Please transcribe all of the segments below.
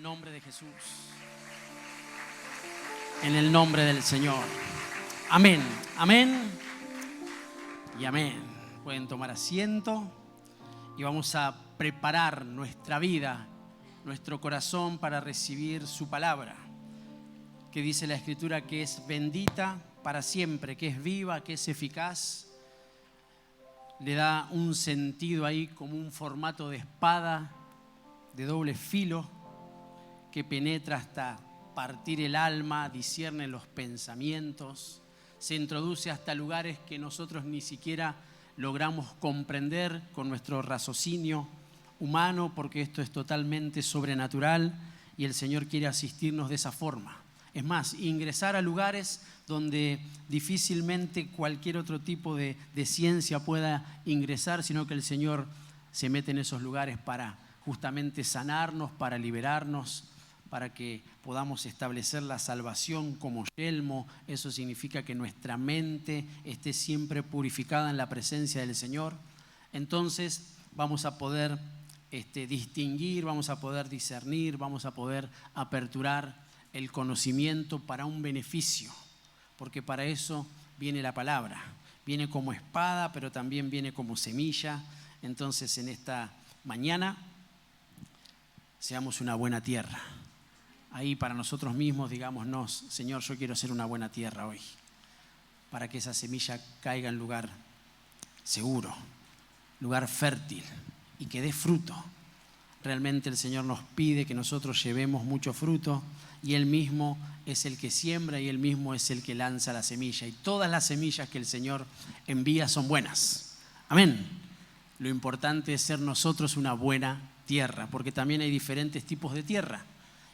nombre de Jesús. En el nombre del Señor. Amén, amén y amén. Pueden tomar asiento y vamos a preparar nuestra vida, nuestro corazón para recibir su palabra, que dice la Escritura que es bendita para siempre, que es viva, que es eficaz. Le da un sentido ahí como un formato de espada de doble filo que penetra hasta partir el alma, discierne los pensamientos, se introduce hasta lugares que nosotros ni siquiera logramos comprender con nuestro raciocinio humano, porque esto es totalmente sobrenatural y el Señor quiere asistirnos de esa forma. Es más, ingresar a lugares donde difícilmente cualquier otro tipo de ciencia pueda ingresar, sino que el Señor se mete en esos lugares para justamente sanarnos, para liberarnos, para que podamos establecer la salvación como yelmo. Eso significa que nuestra mente esté siempre purificada en la presencia del Señor. Entonces vamos a poder distinguir, vamos a poder discernir, vamos a poder aperturar el conocimiento para un beneficio, porque para eso viene la palabra. Viene como espada, pero también viene como semilla. Entonces en esta mañana seamos una buena tierra. Ahí para nosotros mismos digámonos: Señor, yo quiero ser una buena tierra hoy, para que esa semilla caiga en lugar seguro, lugar fértil y que dé fruto. Realmente el Señor nos pide que nosotros llevemos mucho fruto, y Él mismo es el que siembra y Él mismo es el que lanza la semilla. Y todas las semillas que el Señor envía son buenas. Amén. Lo importante es ser nosotros una buena tierra, porque también hay diferentes tipos de tierra.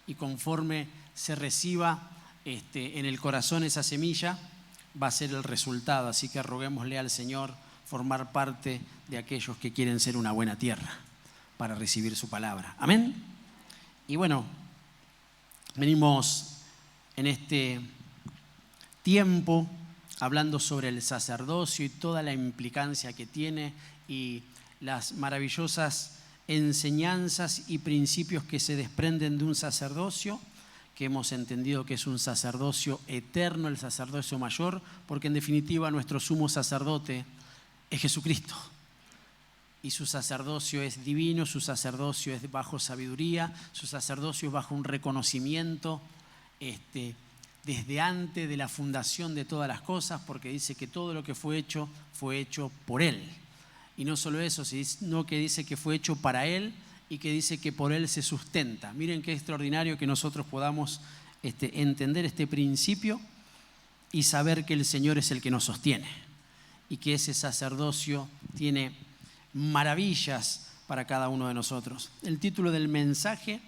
Y conforme se reciba en el corazón esa semilla, va a ser el resultado. Así que roguémosle al Señor formar parte de aquellos que quieren ser una buena tierra para recibir su palabra. Amén. Y bueno, venimos en este tiempo hablando sobre el sacerdocio y toda la implicancia que tiene y las maravillosas enseñanzas y principios que se desprenden de un sacerdocio, que hemos entendido que es un sacerdocio eterno, el sacerdocio mayor, porque en definitiva nuestro sumo sacerdote es Jesucristo. Y su sacerdocio es divino, su sacerdocio es bajo sabiduría, su sacerdocio es bajo un reconocimiento desde antes de la fundación de todas las cosas, porque dice que todo lo que fue hecho por Él. Y no solo eso, sino que dice que fue hecho para Él y que dice que por Él se sustenta. Miren qué extraordinario que nosotros podamos entender este principio y saber que el Señor es el que nos sostiene y que ese sacerdocio tiene maravillas para cada uno de nosotros. El título del mensaje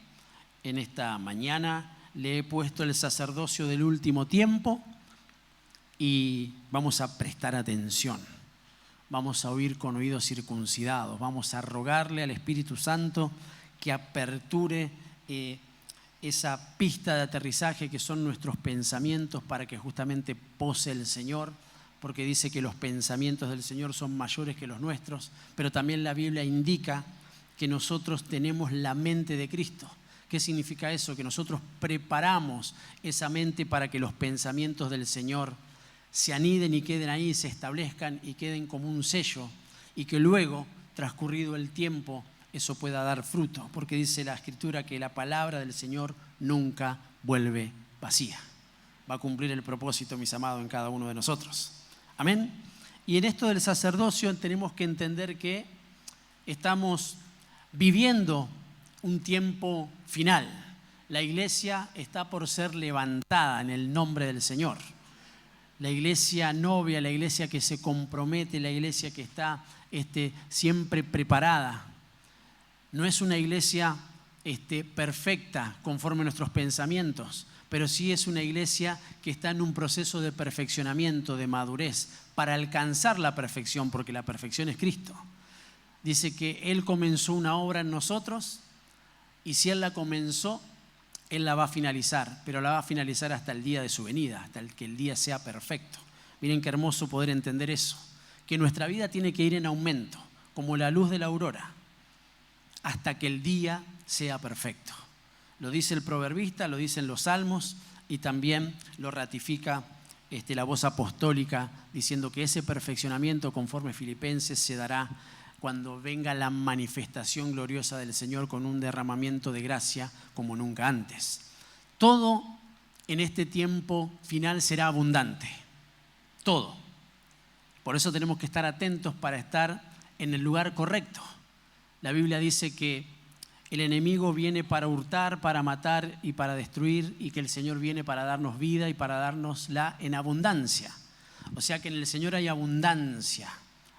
en esta mañana le he puesto el sacerdocio del último tiempo, y vamos a prestar atención. Vamos a oír con oídos circuncidados. Vamos a rogarle al Espíritu Santo que aperture esa pista de aterrizaje que son nuestros pensamientos, para que justamente pose el Señor, porque dice que los pensamientos del Señor son mayores que los nuestros, pero también la Biblia indica que nosotros tenemos la mente de Cristo. ¿Qué significa eso? Que nosotros preparamos esa mente para que los pensamientos del Señor se aniden y queden ahí, se establezcan y queden como un sello, y que luego, transcurrido el tiempo, eso pueda dar fruto, porque dice la Escritura que la palabra del Señor nunca vuelve vacía. Va a cumplir el propósito, mis amados, en cada uno de nosotros. Amén. Y en esto del sacerdocio tenemos que entender que estamos viviendo un tiempo final. La iglesia está por ser levantada en el nombre del Señor. La iglesia novia, la iglesia que se compromete, la iglesia que está siempre preparada. No es una iglesia perfecta conforme a nuestros pensamientos, pero sí es una iglesia que está en un proceso de perfeccionamiento, de madurez, para alcanzar la perfección, porque la perfección es Cristo. Dice que Él comenzó una obra en nosotros, y si Él la comenzó, Él la va a finalizar, pero la va a finalizar hasta el día de su venida, hasta que el día sea perfecto. Miren qué hermoso poder entender eso, que nuestra vida tiene que ir en aumento, como la luz de la aurora, hasta que el día sea perfecto. Lo dice el proverbista, lo dicen los salmos y también lo ratifica la voz apostólica diciendo que ese perfeccionamiento conforme Filipenses se dará cuando venga la manifestación gloriosa del Señor con un derramamiento de gracia como nunca antes. Todo en este tiempo final será abundante, todo. Por eso tenemos que estar atentos para estar en el lugar correcto. La Biblia dice que el enemigo viene para hurtar, para matar y para destruir, y que el Señor viene para darnos vida y para dárnosla en abundancia. O sea que en el Señor hay abundancia,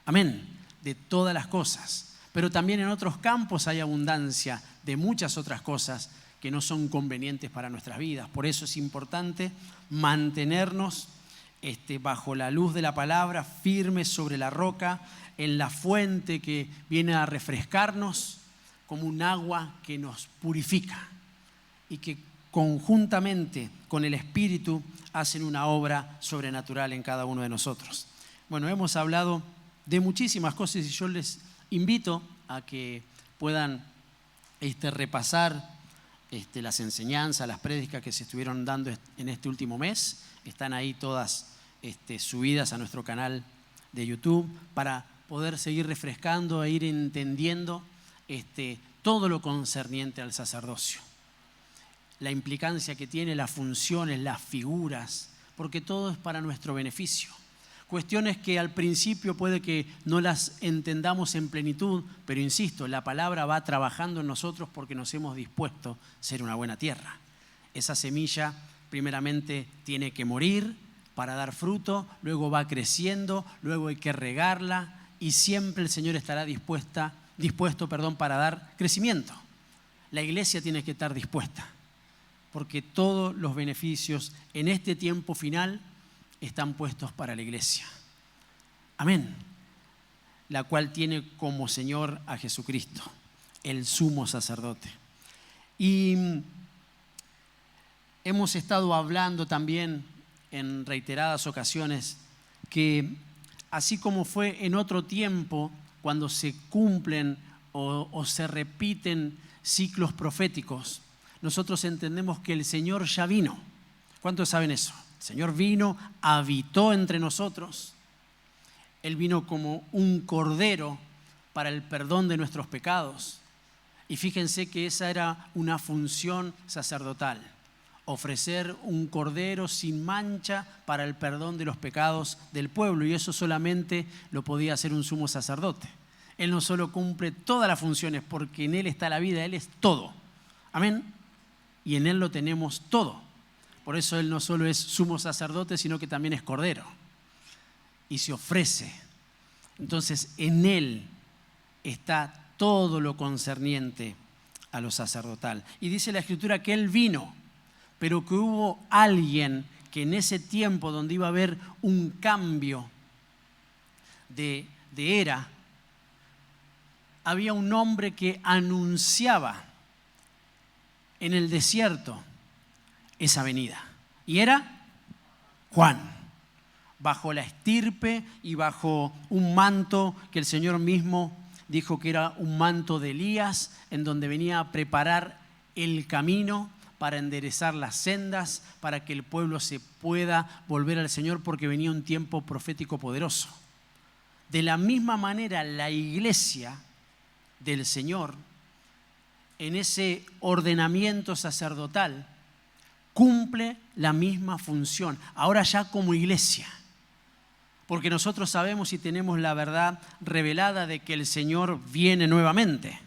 amén, de todas las cosas. Pero también en otros campos hay abundancia de muchas otras cosas que no son convenientes para nuestras vidas. Por eso es importante mantenernos bajo la luz de la palabra, firmes sobre la roca, en la fuente que viene a refrescarnos, como un agua que nos purifica y que conjuntamente con el Espíritu hacen una obra sobrenatural en cada uno de nosotros. Bueno, hemos hablado de muchísimas cosas y yo les invito a que puedan repasar las enseñanzas, las prédicas que se estuvieron dando en este último mes. Están ahí todas subidas a nuestro canal de YouTube para poder seguir refrescando e ir entendiendo todo lo concerniente al sacerdocio, la implicancia que tiene, las funciones, las figuras, porque todo es para nuestro beneficio. Cuestiones que al principio puede que no las entendamos en plenitud, pero insisto, la palabra va trabajando en nosotros porque nos hemos dispuesto a ser una buena tierra. Esa semilla primeramente tiene que morir para dar fruto, luego va creciendo, luego hay que regarla y siempre el Señor estará dispuesto para dar crecimiento. La iglesia tiene que estar dispuesta, porque todos los beneficios en este tiempo final están puestos para la iglesia. Amén. La cual tiene como Señor a Jesucristo, el sumo sacerdote. Y hemos estado hablando también en reiteradas ocasiones que así como fue en otro tiempo, cuando se cumplen o se repiten ciclos proféticos, nosotros entendemos que el Señor ya vino. ¿Cuántos saben eso? El Señor vino, habitó entre nosotros. Él vino como un cordero para el perdón de nuestros pecados. Y fíjense que esa era una función sacerdotal. Ofrecer un cordero sin mancha para el perdón de los pecados del pueblo. Y eso solamente lo podía hacer un sumo sacerdote. Él no solo cumple todas las funciones, porque en Él está la vida, Él es todo. Amén. Y en Él lo tenemos todo. Por eso Él no solo es sumo sacerdote, sino que también es cordero. Y se ofrece. Entonces, en Él está todo lo concerniente a lo sacerdotal. Y dice la Escritura que Él vino, pero que hubo alguien que en ese tiempo donde iba a haber un cambio de era, había un hombre que anunciaba en el desierto esa venida. Y era Juan, bajo la estirpe y bajo un manto que el Señor mismo dijo que era un manto de Elías, en donde venía a preparar el camino para enderezar las sendas, para que el pueblo se pueda volver al Señor, porque venía un tiempo profético poderoso. De la misma manera, la iglesia del Señor, en ese ordenamiento sacerdotal, cumple la misma función, ahora ya como iglesia. Porque nosotros sabemos y tenemos la verdad revelada de que el Señor viene nuevamente.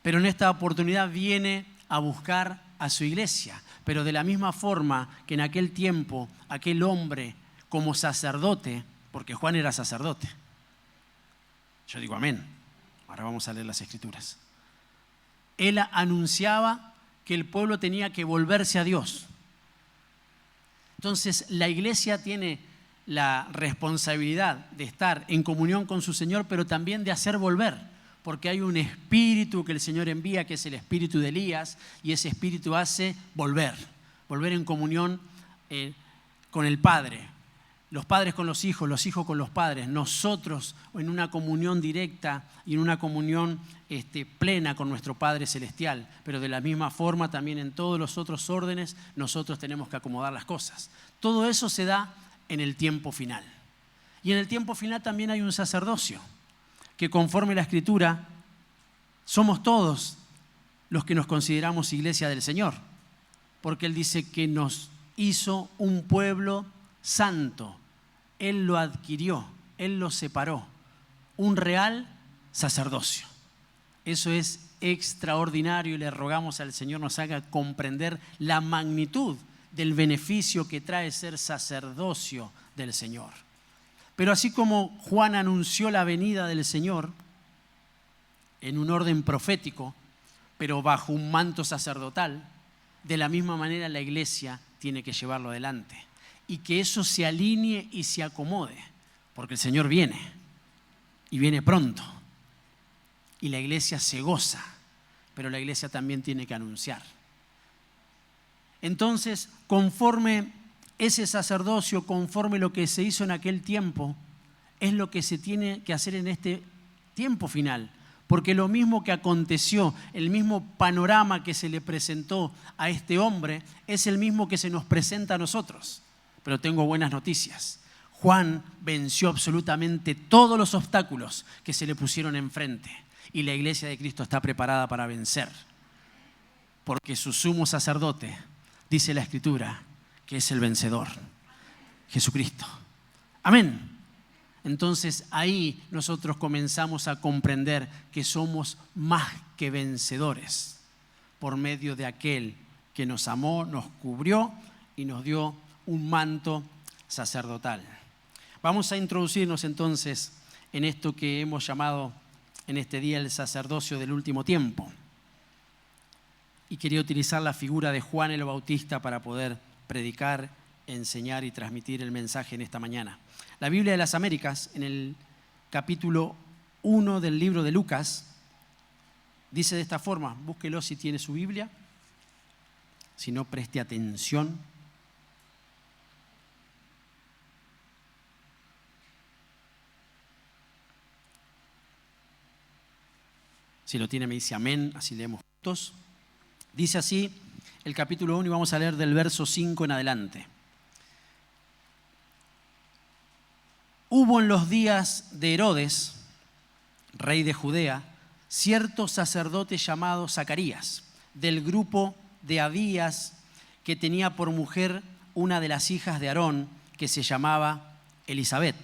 Pero en esta oportunidad viene a buscar a su iglesia. Pero de la misma forma que en aquel tiempo, aquel hombre como sacerdote, porque Juan era sacerdote. Yo digo amén. Ahora vamos a leer las Escrituras. Él anunciaba que el pueblo tenía que volverse a Dios. Entonces, la iglesia tiene la responsabilidad de estar en comunión con su Señor, pero también de hacer volver, porque hay un espíritu que el Señor envía, que es el espíritu de Elías, y ese espíritu hace volver en comunión con el Padre, los padres con los hijos con los padres, nosotros en una comunión directa y en una comunión plena con nuestro Padre Celestial. Pero de la misma forma también en todos los otros órdenes nosotros tenemos que acomodar las cosas. Todo eso se da en el tiempo final. Y en el tiempo final también hay un sacerdocio, que conforme la Escritura somos todos los que nos consideramos iglesia del Señor. Porque Él dice que nos hizo un pueblo santo. Él lo adquirió, Él lo separó. Un real sacerdocio. Eso es extraordinario y le rogamos al Señor nos haga comprender la magnitud del beneficio que trae ser sacerdocio del Señor. Pero así como Juan anunció la venida del Señor en un orden profético, pero bajo un manto sacerdotal, de la misma manera la iglesia tiene que llevarlo adelante. Y que eso se alinee y se acomode, porque el Señor viene, y viene pronto. Y la iglesia se goza, pero la iglesia también tiene que anunciar. Entonces, conforme ese sacerdocio, conforme lo que se hizo en aquel tiempo, es lo que se tiene que hacer en este tiempo final. Porque lo mismo que aconteció, el mismo panorama que se le presentó a este hombre, es el mismo que se nos presenta a nosotros. Pero tengo buenas noticias. Juan venció absolutamente todos los obstáculos que se le pusieron enfrente. Y la iglesia de Cristo está preparada para vencer. Porque su sumo sacerdote, dice la Escritura, que es el vencedor, Jesucristo. Amén. Entonces ahí nosotros comenzamos a comprender que somos más que vencedores por medio de aquel que nos amó, nos cubrió y nos dio un manto sacerdotal. Vamos a introducirnos entonces en esto que hemos llamado en este día el sacerdocio del último tiempo. Y quería utilizar la figura de Juan el Bautista para poder predicar, enseñar y transmitir el mensaje en esta mañana. La Biblia de las Américas, en el capítulo 1 del libro de Lucas, dice de esta forma, búsquelo si tiene su Biblia, si no preste atención. Si lo tiene me dice amén, así leemos juntos. Dice así el capítulo 1 y vamos a leer del verso 5 en adelante. Hubo en los días de Herodes, rey de Judea, cierto sacerdote llamado Zacarías, del grupo de Abías, que tenía por mujer una de las hijas de Aarón, que se llamaba Elisabet.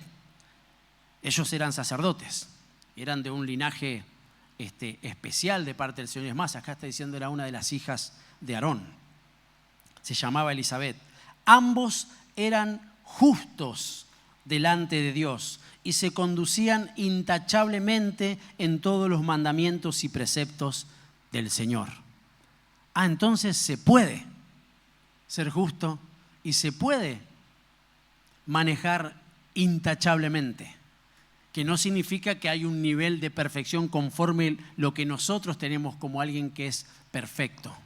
Ellos eran sacerdotes, eran de un linaje especial de parte del Señor. Es más, acá está diciendo era una de las hijas de Aarón. Se llamaba Elisabet. Ambos eran justos delante de Dios y se conducían intachablemente en todos los mandamientos y preceptos del Señor. Entonces se puede ser justo y se puede manejar intachablemente, que no significa que hay un nivel de perfección conforme lo que nosotros tenemos como alguien que es perfecto.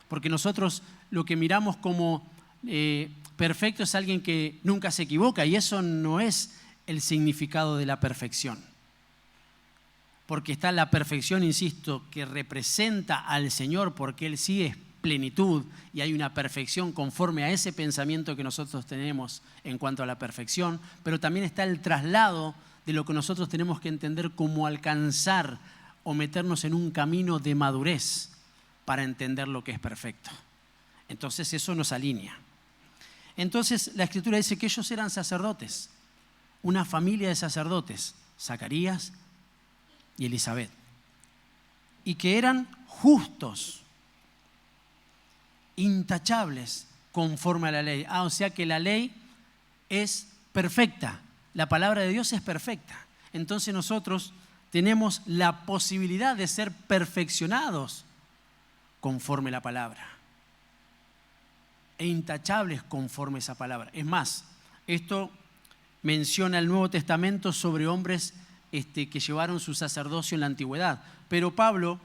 Porque nosotros lo que miramos como perfecto es alguien que nunca se equivoca, y eso no es el significado de la perfección. Porque está la perfección, insisto, que representa al Señor, porque Él sí es plenitud y hay una perfección conforme a ese pensamiento que nosotros tenemos en cuanto a la perfección, pero también está el traslado de lo que nosotros tenemos que entender como alcanzar o meternos en un camino de madurez para entender lo que es perfecto. Entonces eso nos alinea. Entonces la Escritura dice que ellos eran sacerdotes, una familia de sacerdotes, Zacarías y Elisabet, y que eran justos, intachables conforme a la ley. O sea que la ley es perfecta, la palabra de Dios es perfecta. Entonces nosotros tenemos la posibilidad de ser perfeccionados conforme a la palabra e intachables conforme a esa palabra. Es más, esto menciona el Nuevo Testamento sobre hombres que llevaron su sacerdocio en la antigüedad, pero Pablo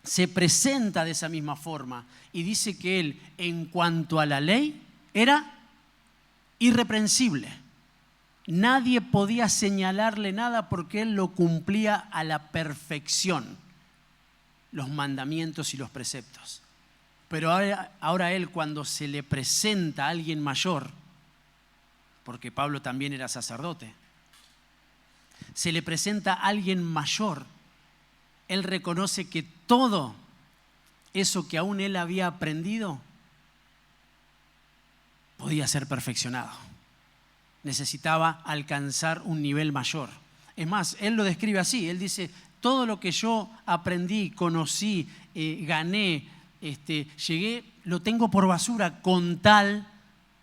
se presenta de esa misma forma y dice que él, en cuanto a la ley, era irreprensible. Nadie podía señalarle nada porque él lo cumplía a la perfección, los mandamientos y los preceptos. Pero ahora él, cuando se le presenta a alguien mayor, porque Pablo también era sacerdote, se le presenta a alguien mayor, él reconoce que todo eso que aún él había aprendido podía ser perfeccionado. Necesitaba alcanzar un nivel mayor. Es más, él lo describe así, él dice, todo lo que yo aprendí, conocí, gané, llegué, lo tengo por basura con tal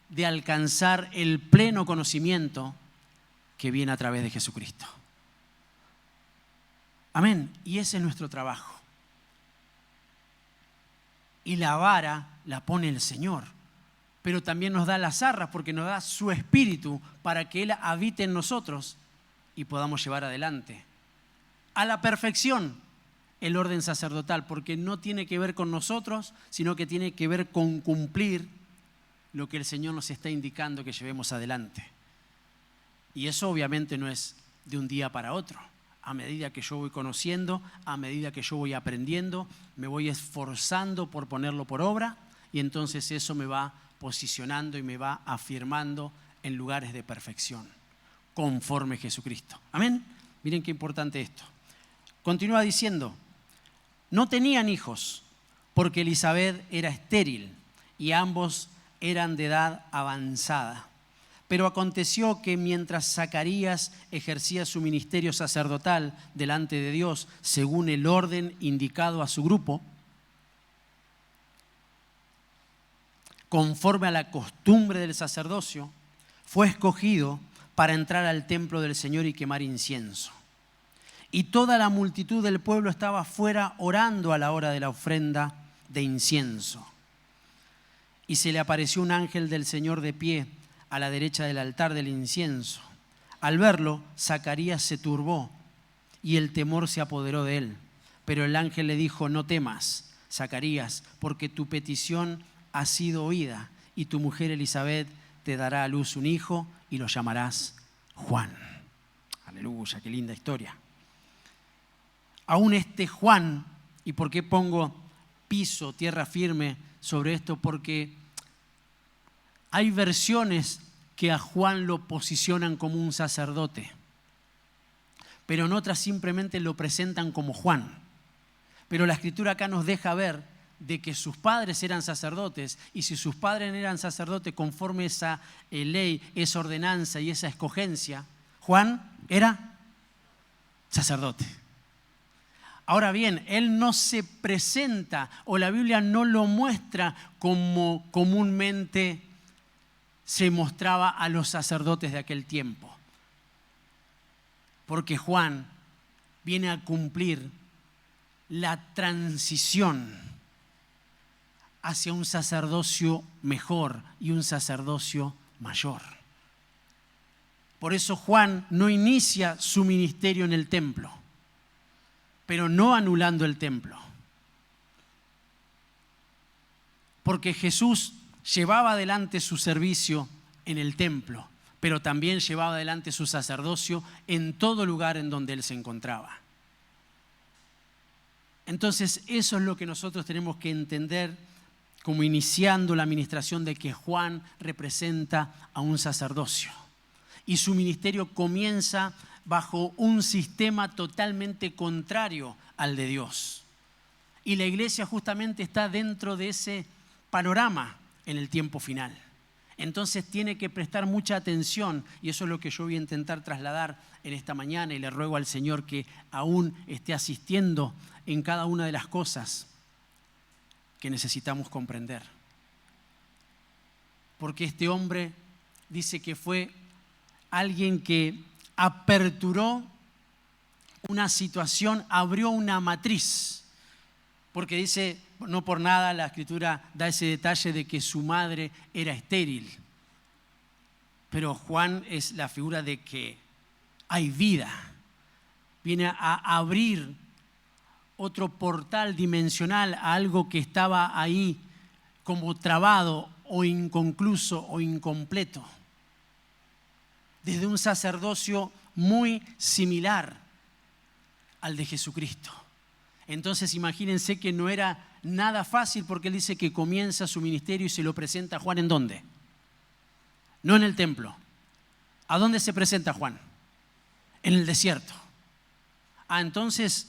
de alcanzar el pleno conocimiento que viene a través de Jesucristo. Amén. Y ese es nuestro trabajo. Y la vara la pone el Señor, pero también nos da las arras porque nos da su Espíritu para que Él habite en nosotros y podamos llevar adelante a la perfección el orden sacerdotal, porque no tiene que ver con nosotros, sino que tiene que ver con cumplir lo que el Señor nos está indicando que llevemos adelante. Y eso obviamente no es de un día para otro. A medida que yo voy conociendo, a medida que yo voy aprendiendo, me voy esforzando por ponerlo por obra y entonces eso me va posicionando y me va afirmando en lugares de perfección, conforme Jesucristo. Amén. Miren qué importante esto. Continúa diciendo, no tenían hijos porque Elisabet era estéril y ambos eran de edad avanzada. Pero aconteció que mientras Zacarías ejercía su ministerio sacerdotal delante de Dios, según el orden indicado a su grupo, conforme a la costumbre del sacerdocio, fue escogido para entrar al templo del Señor y quemar incienso. Y toda la multitud del pueblo estaba afuera orando a la hora de la ofrenda de incienso. Y se le apareció un ángel del Señor de pie a la derecha del altar del incienso. Al verlo, Zacarías se turbó y el temor se apoderó de él. Pero el ángel le dijo, no temas, Zacarías, porque tu petición ha sido oída y tu mujer Elisabet te dará a luz un hijo y lo llamarás Juan. Aleluya, qué linda historia. Aún este Juan, ¿y por qué pongo piso, tierra firme sobre esto? Porque hay versiones que a Juan lo posicionan como un sacerdote, pero en otras simplemente lo presentan como Juan. Pero la Escritura acá nos deja ver de que sus padres eran sacerdotes, y si sus padres eran sacerdotes conforme esa ley, esa ordenanza y esa escogencia, Juan era sacerdote. Ahora bien, él no se presenta, o la Biblia no lo muestra como comúnmente se mostraba a los sacerdotes de aquel tiempo. Porque Juan viene a cumplir la transición hacia un sacerdocio mejor y un sacerdocio mayor. Por eso Juan no inicia su ministerio en el templo, pero no anulando el templo. Porque Jesús llevaba adelante su servicio en el templo, pero también llevaba adelante su sacerdocio en todo lugar en donde él se encontraba. Entonces, eso es lo que nosotros tenemos que entender como iniciando la administración de que Juan representa a un sacerdocio. Y su ministerio comienza bajo un sistema totalmente contrario al de Dios. Y la iglesia justamente está dentro de ese panorama en el tiempo final. Entonces tiene que prestar mucha atención, y eso es lo que yo voy a intentar trasladar en esta mañana, y le ruego al Señor que aún esté asistiendo en cada una de las cosas que necesitamos comprender. Porque este hombre dice que fue alguien que aperturó una situación, abrió una matriz, porque dice, no por nada la Escritura da ese detalle de que su madre era estéril. Pero Juan es la figura de que hay vida. Viene a abrir otro portal dimensional a algo que estaba ahí como trabado o inconcluso o incompleto. desde un sacerdocio muy similar al de Jesucristo. Entonces imagínense que no era nada fácil, porque él dice que comienza su ministerio y se lo presenta a Juan. ¿En dónde? No en el templo. ¿A dónde se presenta Juan? En el desierto. Entonces,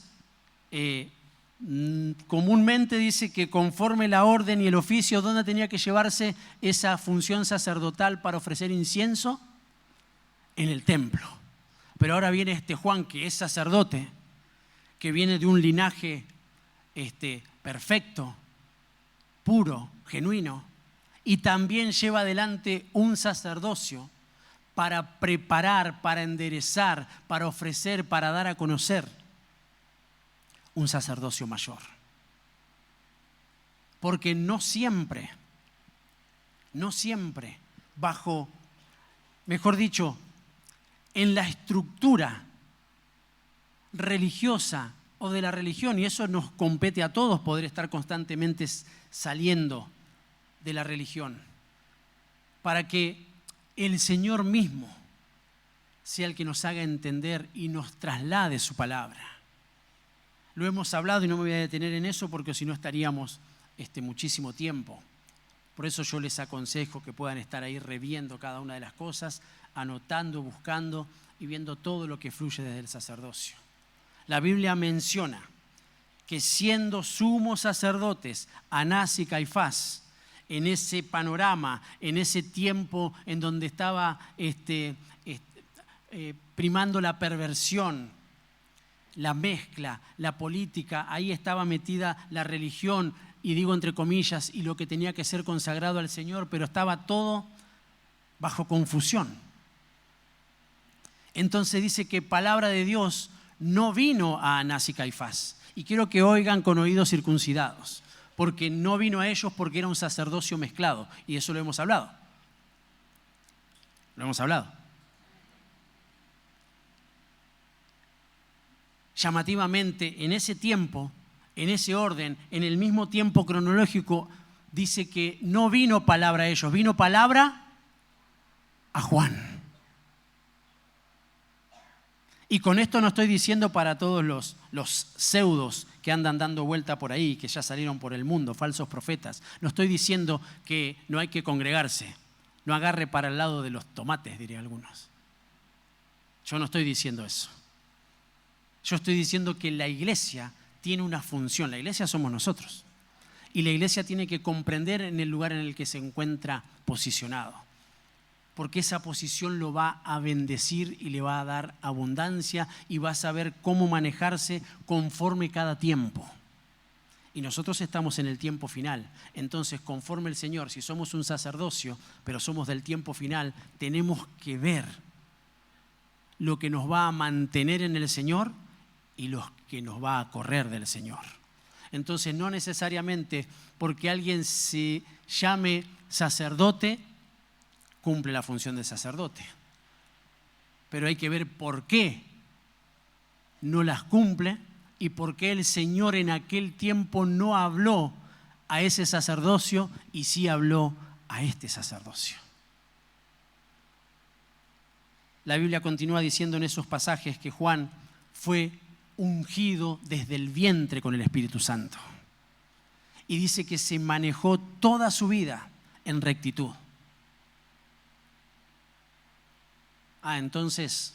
comúnmente dice que conforme la orden y el oficio, ¿dónde tenía que llevarse esa función sacerdotal para ofrecer incienso? En el templo. Pero ahora viene este Juan, que es sacerdote, que viene de un linaje perfecto, puro, genuino, y también lleva adelante un sacerdocio para preparar, para enderezar, para ofrecer, para dar a conocer un sacerdocio mayor. Porque no siempre, bajo, mejor dicho, en la estructura religiosa o de la religión, y eso nos compete a todos, poder estar constantemente saliendo de la religión, para que el Señor mismo sea el que nos haga entender y nos traslade su palabra. Lo hemos hablado y no me voy a detener en eso, porque si no estaríamos muchísimo tiempo. Por eso yo les aconsejo que puedan estar ahí reviendo cada una de las cosas, anotando, buscando y viendo todo lo que fluye desde el sacerdocio. La Biblia menciona que siendo sumos sacerdotes Anás y Caifás, en ese panorama, en ese tiempo en donde estaba primando la perversión, la mezcla, la política, ahí estaba metida la religión, y digo entre comillas, y lo que tenía que ser consagrado al Señor, pero estaba todo bajo confusión. Entonces dice que palabra de Dios no vino a Anás y Caifás. Y quiero que oigan con oídos circuncidados, porque no vino a ellos porque era un sacerdocio mezclado. Y eso lo hemos hablado. Lo hemos hablado. Llamativamente, en ese tiempo, en ese orden, en el mismo tiempo cronológico, dice que no vino palabra a ellos, vino palabra a Juan. Y con esto no estoy diciendo para todos los pseudos que andan dando vuelta por ahí, que ya salieron por el mundo, falsos profetas. No estoy diciendo que no hay que congregarse. No agarre para el lado de los tomates, dirían algunos. Yo no estoy diciendo eso. Yo estoy diciendo que la iglesia tiene una función. La iglesia somos nosotros. Y la iglesia tiene que comprender en el lugar en el que se encuentra posicionado, porque esa posición lo va a bendecir y le va a dar abundancia y va a saber cómo manejarse conforme cada tiempo. Y nosotros estamos en el tiempo final. Entonces, conforme el Señor, si somos un sacerdocio, pero somos del tiempo final, tenemos que ver lo que nos va a mantener en el Señor y lo que nos va a correr del Señor. Entonces, no necesariamente porque alguien se llame sacerdote, cumple la función de sacerdote. Pero hay que ver por qué no las cumple y por qué el Señor en aquel tiempo no habló a ese sacerdocio y sí habló a este sacerdocio. La Biblia continúa diciendo en esos pasajes que Juan fue ungido desde el vientre con el Espíritu Santo. Y dice que se manejó toda su vida en rectitud. Entonces,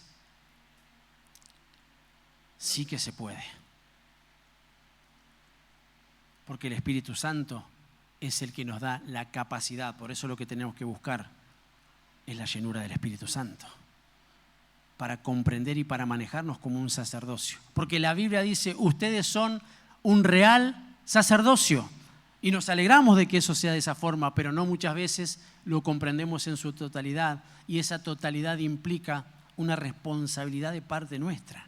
sí que se puede. Porque el Espíritu Santo es el que nos da la capacidad. Por eso lo que tenemos que buscar es la llenura del Espíritu Santo, para comprender y para manejarnos como un sacerdocio. Porque la Biblia dice, ustedes son un real sacerdocio. Y nos alegramos de que eso sea de esa forma, pero no muchas veces lo comprendemos en su totalidad. Y esa totalidad implica una responsabilidad de parte nuestra.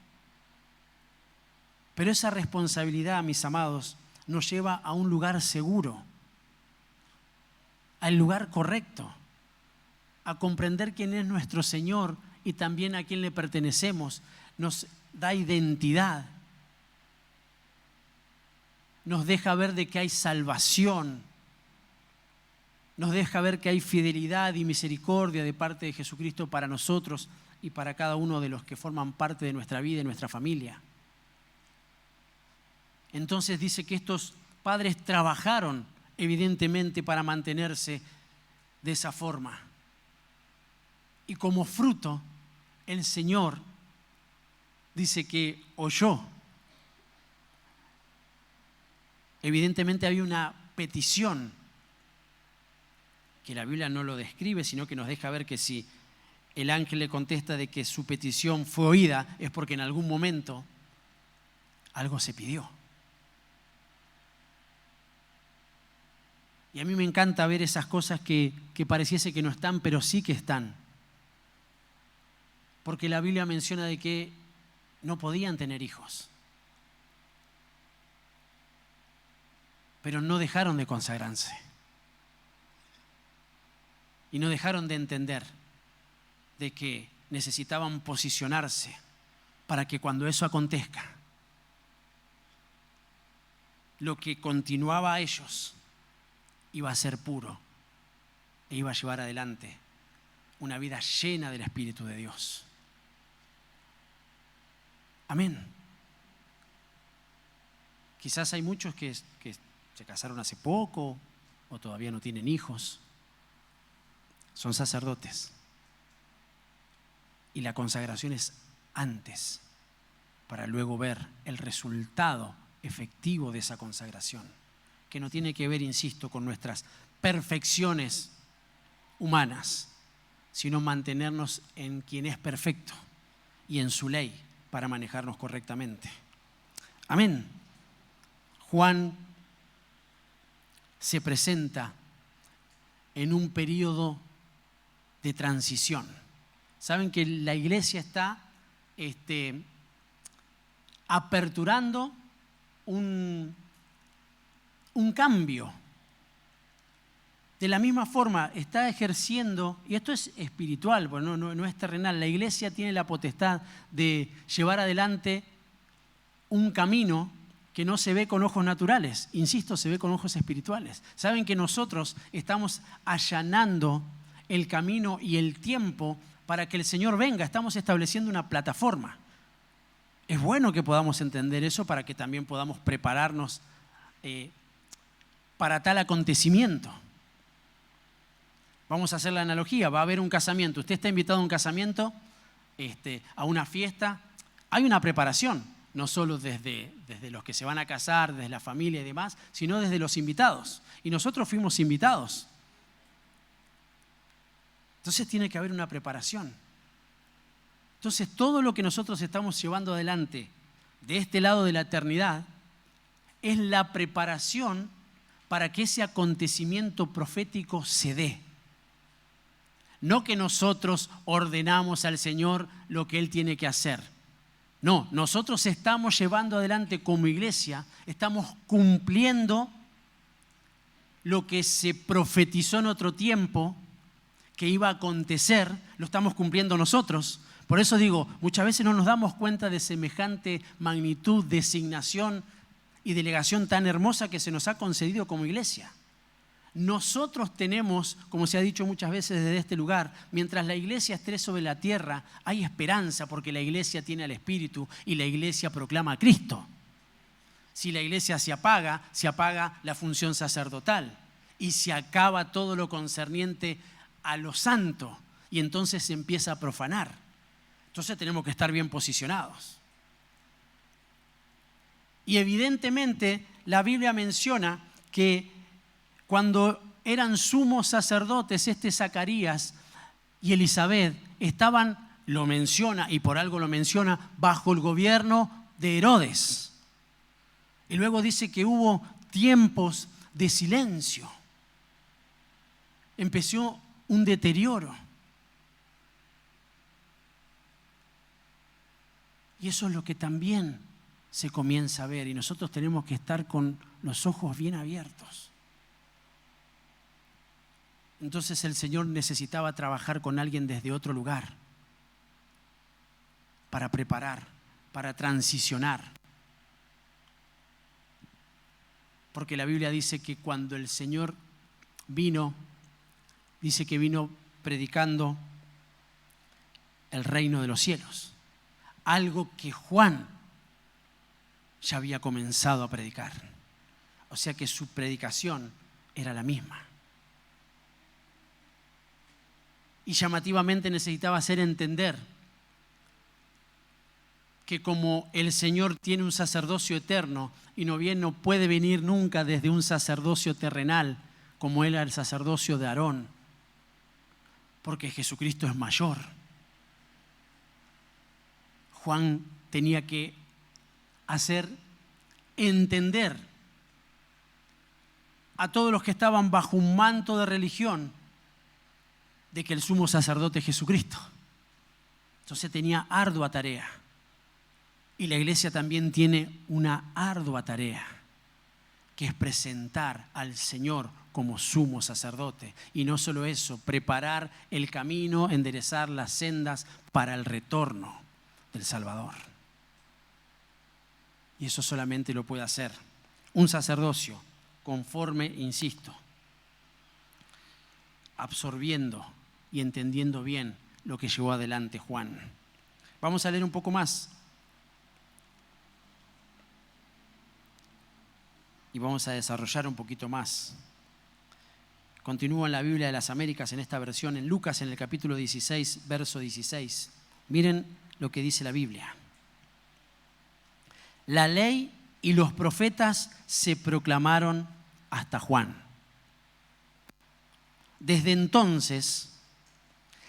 Pero esa responsabilidad, mis amados, nos lleva a un lugar seguro, al lugar correcto, a comprender quién es nuestro Señor y también a quién le pertenecemos. Nos da identidad, nos deja ver de que hay salvación, nos deja ver que hay fidelidad y misericordia de parte de Jesucristo para nosotros y para cada uno de los que forman parte de nuestra vida y nuestra familia. Entonces dice que estos padres trabajaron evidentemente para mantenerse de esa forma. Y como fruto, el Señor dice que oyó. Evidentemente había una petición, que la Biblia no lo describe, sino que nos deja ver que si el ángel le contesta de que su petición fue oída, es porque en algún momento algo se pidió. Y a mí me encanta ver esas cosas que pareciese que no están, pero sí que están. Porque la Biblia menciona de que no podían tener hijos. Pero no dejaron de consagrarse. Y no dejaron de entender de que necesitaban posicionarse para que cuando eso acontezca, lo que continuaba a ellos iba a ser puro e iba a llevar adelante una vida llena del Espíritu de Dios. Amén. Quizás hay muchos que se casaron hace poco o todavía no tienen hijos. Son sacerdotes. Y la consagración es antes, para luego ver el resultado efectivo de esa consagración, que no tiene que ver, insisto, con nuestras perfecciones humanas, sino mantenernos en quien es perfecto y en su ley para manejarnos correctamente. Amén. Juan se presenta en un periodo de transición. Saben que la iglesia está aperturando un cambio. De la misma forma, está ejerciendo, y esto es espiritual, porque no es terrenal, la iglesia tiene la potestad de llevar adelante un camino que no se ve con ojos naturales, insisto, se ve con ojos espirituales. Saben que nosotros estamos allanando el camino y el tiempo para que el Señor venga, estamos estableciendo una plataforma. Es bueno que podamos entender eso para que también podamos prepararnos para tal acontecimiento. Vamos a hacer la analogía, va a haber un casamiento, usted está invitado a un casamiento, a una fiesta, hay una preparación, no solo desde los que se van a casar, desde la familia y demás, sino desde los invitados. Y nosotros fuimos invitados. Entonces tiene que haber una preparación. Entonces todo lo que nosotros estamos llevando adelante de este lado de la eternidad es la preparación para que ese acontecimiento profético se dé. No que nosotros ordenamos al Señor lo que Él tiene que hacer. No, nosotros estamos llevando adelante como iglesia, estamos cumpliendo lo que se profetizó en otro tiempo que iba a acontecer, lo estamos cumpliendo nosotros. Por eso digo, muchas veces no nos damos cuenta de semejante magnitud, designación y delegación tan hermosa que se nos ha concedido como iglesia. Nosotros tenemos, como se ha dicho muchas veces desde este lugar, mientras la iglesia esté sobre la tierra, hay esperanza porque la iglesia tiene al Espíritu y la iglesia proclama a Cristo. Si la iglesia se apaga la función sacerdotal y se acaba todo lo concerniente a lo santo y entonces se empieza a profanar. Entonces tenemos que estar bien posicionados. Y evidentemente la Biblia menciona que cuando eran sumos sacerdotes, Zacarías y Elisabet estaban, lo menciona y por algo lo menciona, bajo el gobierno de Herodes. Y luego dice que hubo tiempos de silencio. Empezó un deterioro. Y eso es lo que también se comienza a ver y nosotros tenemos que estar con los ojos bien abiertos. Entonces el Señor necesitaba trabajar con alguien desde otro lugar para preparar, para transicionar. Porque la Biblia dice que cuando el Señor vino dice que vino predicando el reino de los cielos, algo que Juan ya había comenzado a predicar. O sea que su predicación era la misma. Y llamativamente necesitaba hacer entender que como el Señor tiene un sacerdocio eterno y no puede venir nunca desde un sacerdocio terrenal como era el sacerdocio de Aarón, porque Jesucristo es mayor. Juan tenía que hacer entender a todos los que estaban bajo un manto de religión de que el sumo sacerdote es Jesucristo. Entonces tenía ardua tarea. Y la iglesia también tiene una ardua tarea, que es presentar al Señor como sumo sacerdote. Y no solo eso, preparar el camino, enderezar las sendas para el retorno del Salvador. Y eso solamente lo puede hacer un sacerdocio conforme, insisto, absorbiendo y entendiendo bien lo que llevó adelante Juan. Vamos a leer un poco más. Y vamos a desarrollar un poquito más. Continúo en la Biblia de las Américas, en esta versión, en Lucas, en el capítulo 16, verso 16. Miren lo que dice la Biblia. La ley y los profetas se proclamaron hasta Juan. Desde entonces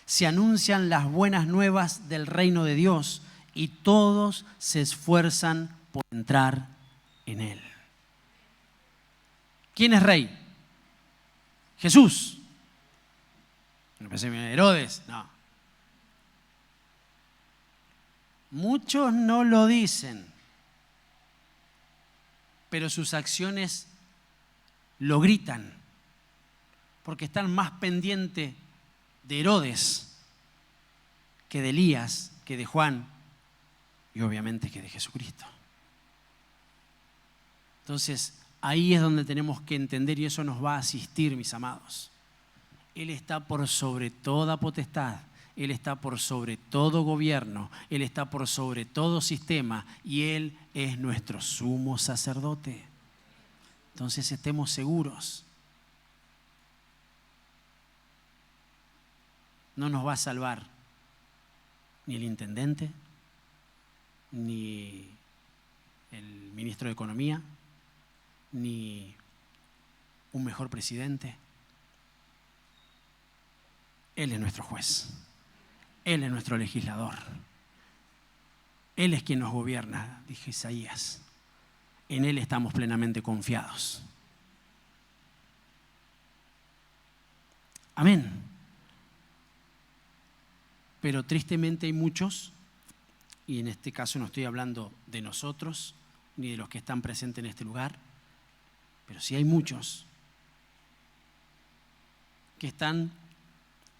se anuncian las buenas nuevas del reino de Dios y todos se esfuerzan por entrar en él. ¿Quién es rey? Jesús. No pensé en Herodes, no. Muchos no lo dicen, pero sus acciones lo gritan, porque están más pendientes de Herodes que de Elías, que de Juan y obviamente que de Jesucristo. Entonces, ahí es donde tenemos que entender, y eso nos va a asistir, mis amados. Él está por sobre toda potestad, Él está por sobre todo gobierno, Él está por sobre todo sistema y Él es nuestro sumo sacerdote. Entonces estemos seguros. No nos va a salvar ni el intendente, ni el ministro de Economía, ni un mejor presidente. Él es nuestro juez. Él es nuestro legislador. Él es quien nos gobierna, dijo Isaías. En Él estamos plenamente confiados. Amén. Pero tristemente hay muchos, y en este caso no estoy hablando de nosotros, ni de los que están presentes en este lugar, pero sí hay muchos que están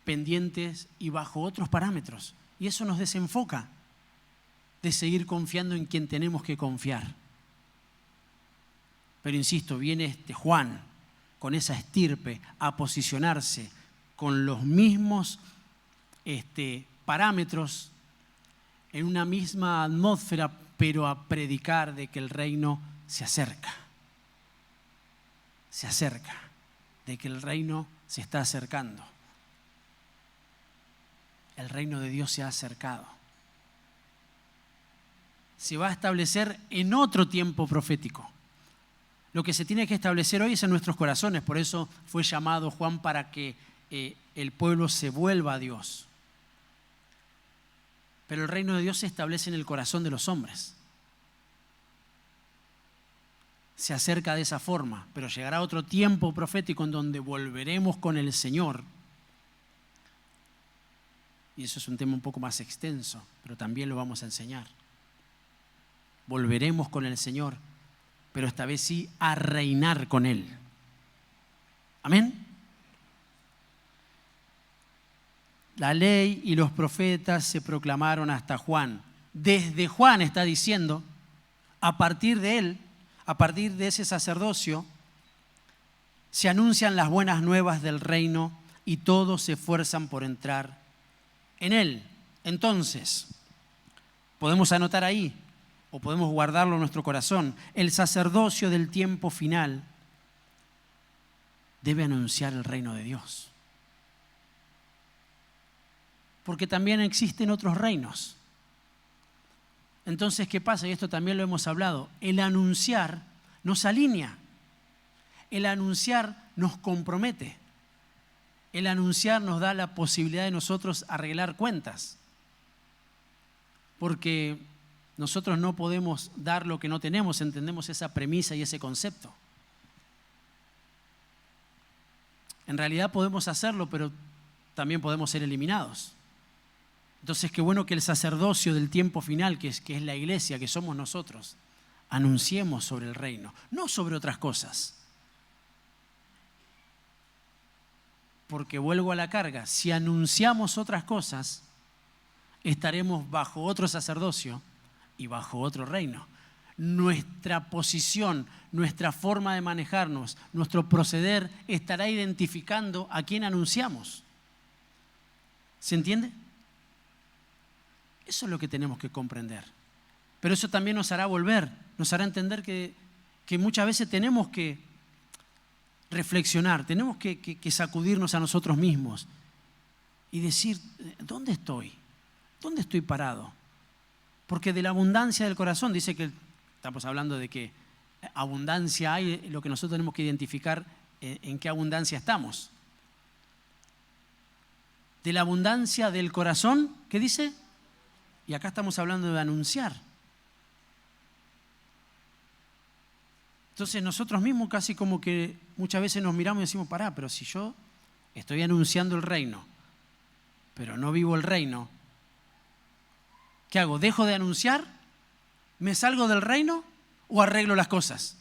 pendientes y bajo otros parámetros. Y eso nos desenfoca de seguir confiando en quien tenemos que confiar. Pero insisto, viene este Juan con esa estirpe a posicionarse con los mismos parámetros en una misma atmósfera, pero a predicar de que el reino se acerca. Se acerca, de que el reino se está acercando. El reino de Dios se ha acercado. Se va a establecer en otro tiempo profético. Lo que se tiene que establecer hoy es en nuestros corazones. Por eso fue llamado Juan para que el pueblo se vuelva a Dios. Pero el reino de Dios se establece en el corazón de los hombres. Se acerca de esa forma, pero llegará otro tiempo profético en donde volveremos con el Señor. Y eso es un tema un poco más extenso, pero también lo vamos a enseñar. Volveremos con el Señor, pero esta vez sí a reinar con Él. Amén. La ley y los profetas se proclamaron hasta Juan. Desde Juan está diciendo, a partir de él, a partir de ese sacerdocio, se anuncian las buenas nuevas del reino y todos se esfuerzan por entrar en él. Entonces, podemos anotar ahí, o podemos guardarlo en nuestro corazón, el sacerdocio del tiempo final debe anunciar el reino de Dios. Porque también existen otros reinos. Entonces, ¿qué pasa? Y esto también lo hemos hablado. El anunciar nos alinea. El anunciar nos compromete. El anunciar nos da la posibilidad de nosotros arreglar cuentas. Porque nosotros no podemos dar lo que no tenemos, entendemos esa premisa y ese concepto. En realidad podemos hacerlo, pero también podemos ser eliminados. Entonces, qué bueno que el sacerdocio del tiempo final, que es la iglesia, que somos nosotros, anunciemos sobre el reino, no sobre otras cosas. Porque vuelvo a la carga, si anunciamos otras cosas, estaremos bajo otro sacerdocio y bajo otro reino. Nuestra posición, nuestra forma de manejarnos, nuestro proceder estará identificando a quién anunciamos. ¿Se entiende? Eso es lo que tenemos que comprender. Pero eso también nos hará volver, nos hará entender que muchas veces tenemos que reflexionar, tenemos que sacudirnos a nosotros mismos y decir, ¿dónde estoy? ¿Dónde estoy parado? Porque de la abundancia del corazón, dice que estamos hablando de que abundancia hay, lo que nosotros tenemos que identificar en qué abundancia estamos. De la abundancia del corazón, ¿qué dice? Y acá estamos hablando de anunciar. Entonces nosotros mismos casi como que muchas veces nos miramos y decimos, pará, pero si yo estoy anunciando el reino, pero no vivo el reino, ¿qué hago? ¿Dejo de anunciar? ¿Me salgo del reino o arreglo las cosas?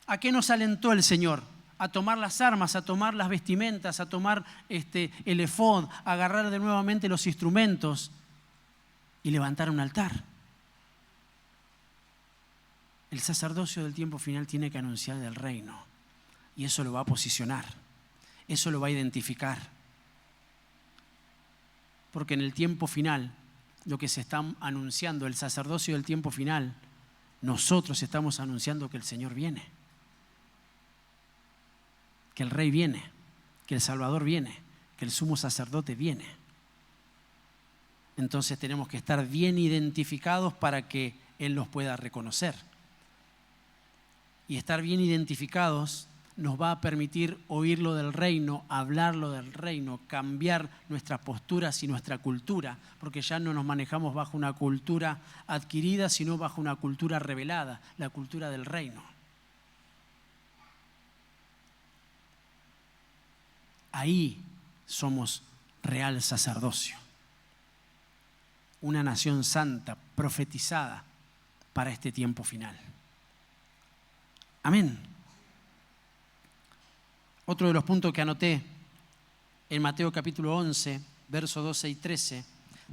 ¿A qué nos alentó el Señor? A tomar las armas, a tomar las vestimentas, a tomar el efod, a agarrar de nuevamente los instrumentos y levantar un altar. El sacerdocio del tiempo final tiene que anunciar del reino y eso lo va a posicionar, eso lo va a identificar. Porque en el tiempo final, lo que se está anunciando, el sacerdocio del tiempo final, nosotros estamos anunciando que el Señor viene, que el Rey viene, que el Salvador viene, que el sumo sacerdote viene. Entonces tenemos que estar bien identificados para que Él nos pueda reconocer. Y estar bien identificados nos va a permitir oírlo del reino, hablarlo del reino, cambiar nuestras posturas y nuestra cultura, porque ya no nos manejamos bajo una cultura adquirida, sino bajo una cultura revelada, la cultura del reino. Ahí somos real sacerdocio, una nación santa, profetizada para este tiempo final. Amén. Otro de los puntos que anoté en Mateo capítulo 11, versos 12 y 13,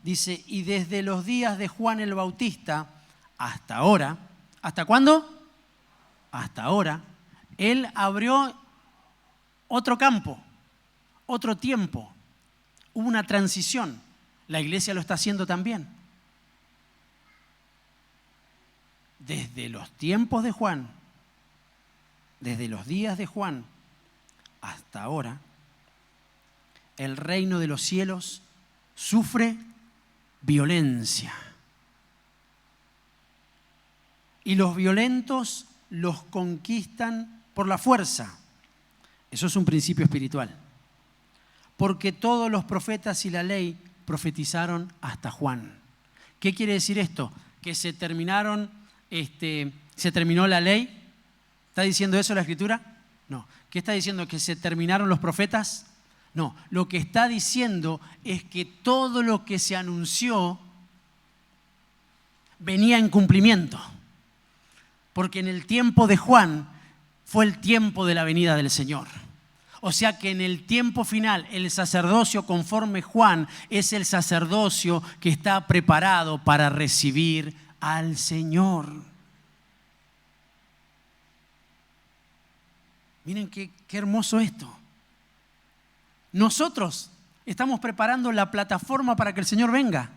dice, y desde los días de Juan el Bautista hasta ahora, ¿hasta cuándo? Hasta ahora, Él abrió otro campo, otro tiempo. Hubo una transición. La iglesia lo está haciendo también. Desde los tiempos de Juan, desde los días de Juan hasta ahora, el reino de los cielos sufre violencia. Y los violentos los conquistan por la fuerza. Eso es un principio espiritual. Porque todos los profetas y la ley profetizaron hasta Juan. ¿Qué quiere decir esto? Que se terminó la ley. ¿Está diciendo eso la Escritura? No. ¿Qué está diciendo? ¿Que se terminaron los profetas? No. Lo que está diciendo es que todo lo que se anunció venía en cumplimiento. Porque en el tiempo de Juan fue el tiempo de la venida del Señor. O sea que en el tiempo final, el sacerdocio conforme Juan es el sacerdocio que está preparado para recibir al Señor. Miren qué hermoso esto. Nosotros estamos preparando la plataforma para que el Señor venga.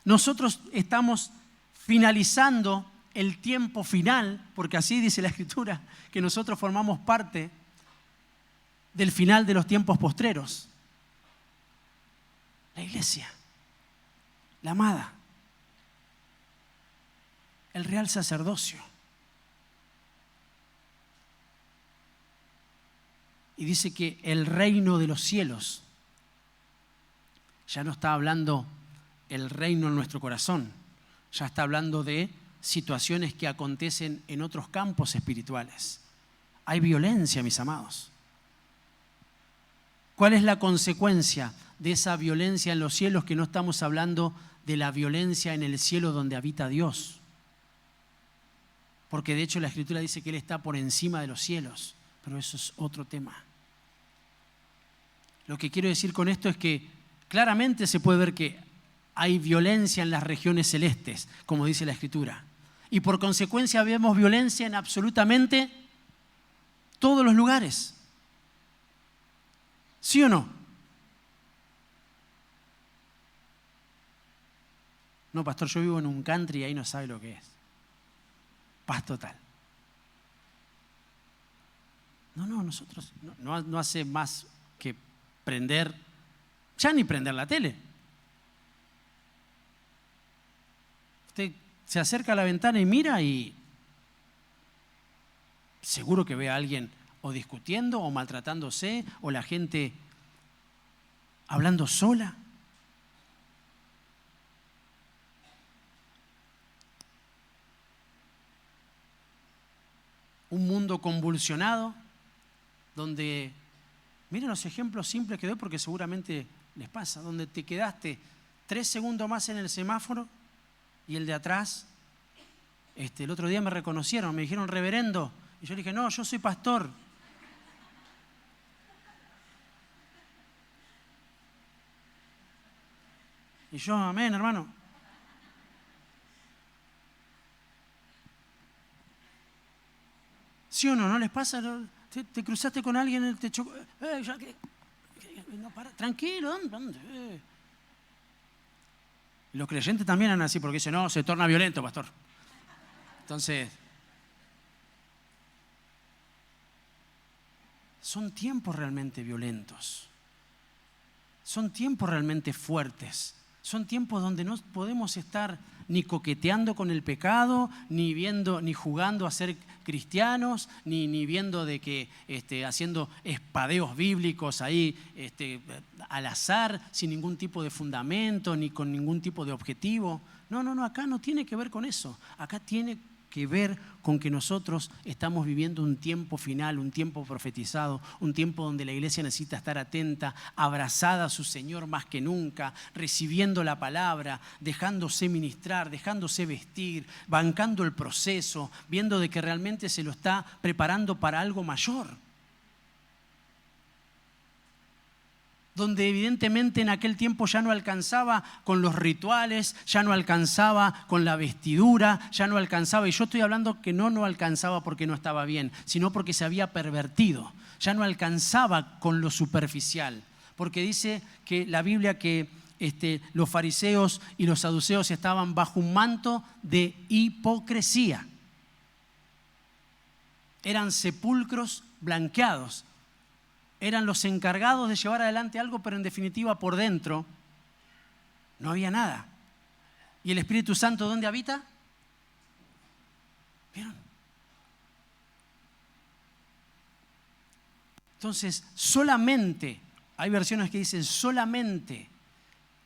Nosotros estamos finalizando el tiempo final, porque así dice la Escritura, que nosotros formamos parte del final de los tiempos postreros. La iglesia, la amada, el real sacerdocio. Y dice que el reino de los cielos, ya no está hablando el reino en nuestro corazón, ya está hablando de situaciones que acontecen en otros campos espirituales. Hay violencia, mis amados. ¿Cuál es la consecuencia de esa violencia en los cielos? Que no estamos hablando de la violencia en el cielo donde habita Dios. Porque de hecho la Escritura dice que Él está por encima de los cielos, pero eso es otro tema. Lo que quiero decir con esto es que claramente se puede ver que hay violencia en las regiones celestes, como dice la Escritura. Y por consecuencia vemos violencia en absolutamente todos los lugares. ¿Sí o no? No, pastor, yo vivo en un country y ahí no sabe lo que es. Paz total. No, nosotros no hace más que prender, ya ni prender la tele. Usted se acerca a la ventana y mira y seguro que ve a alguien o discutiendo o maltratándose o la gente hablando sola. Un mundo convulsionado donde, miren los ejemplos simples que doy porque seguramente les pasa, donde te quedaste 3 segundos más en el semáforo y el de atrás, el otro día me reconocieron, me dijeron reverendo, y yo le dije, no, yo soy pastor. Y yo, amén, hermano. ¿Sí o no? ¿No les pasa? Te cruzaste con alguien, te chocó. No, tranquilo, ¿dónde? Los creyentes también andan así porque dicen, no, se torna violento, pastor. Entonces, son tiempos realmente violentos. Son tiempos realmente fuertes. Son tiempos donde no podemos estar ni coqueteando con el pecado, ni viendo, ni jugando a ser cristianos, ni viendo de que haciendo espadeos bíblicos ahí al azar, sin ningún tipo de fundamento, ni con ningún tipo de objetivo. No, acá no tiene que ver con eso. Acá tiene que ver con que nosotros estamos viviendo un tiempo final, un tiempo profetizado, un tiempo donde la iglesia necesita estar atenta, abrazada a su Señor más que nunca, recibiendo la palabra, dejándose ministrar, dejándose vestir, bancando el proceso, viendo de que realmente se lo está preparando para algo mayor. Donde evidentemente en aquel tiempo ya no alcanzaba con los rituales, ya no alcanzaba con la vestidura, ya no alcanzaba, y yo estoy hablando que no alcanzaba porque no estaba bien, sino porque se había pervertido, ya no alcanzaba con lo superficial, porque dice que la Biblia que los fariseos y los saduceos estaban bajo un manto de hipocresía, eran sepulcros blanqueados. Eran los encargados de llevar adelante algo, pero en definitiva por dentro no había nada. ¿Y el Espíritu Santo dónde habita? ¿Vieron? Entonces, solamente, hay versiones que dicen, solamente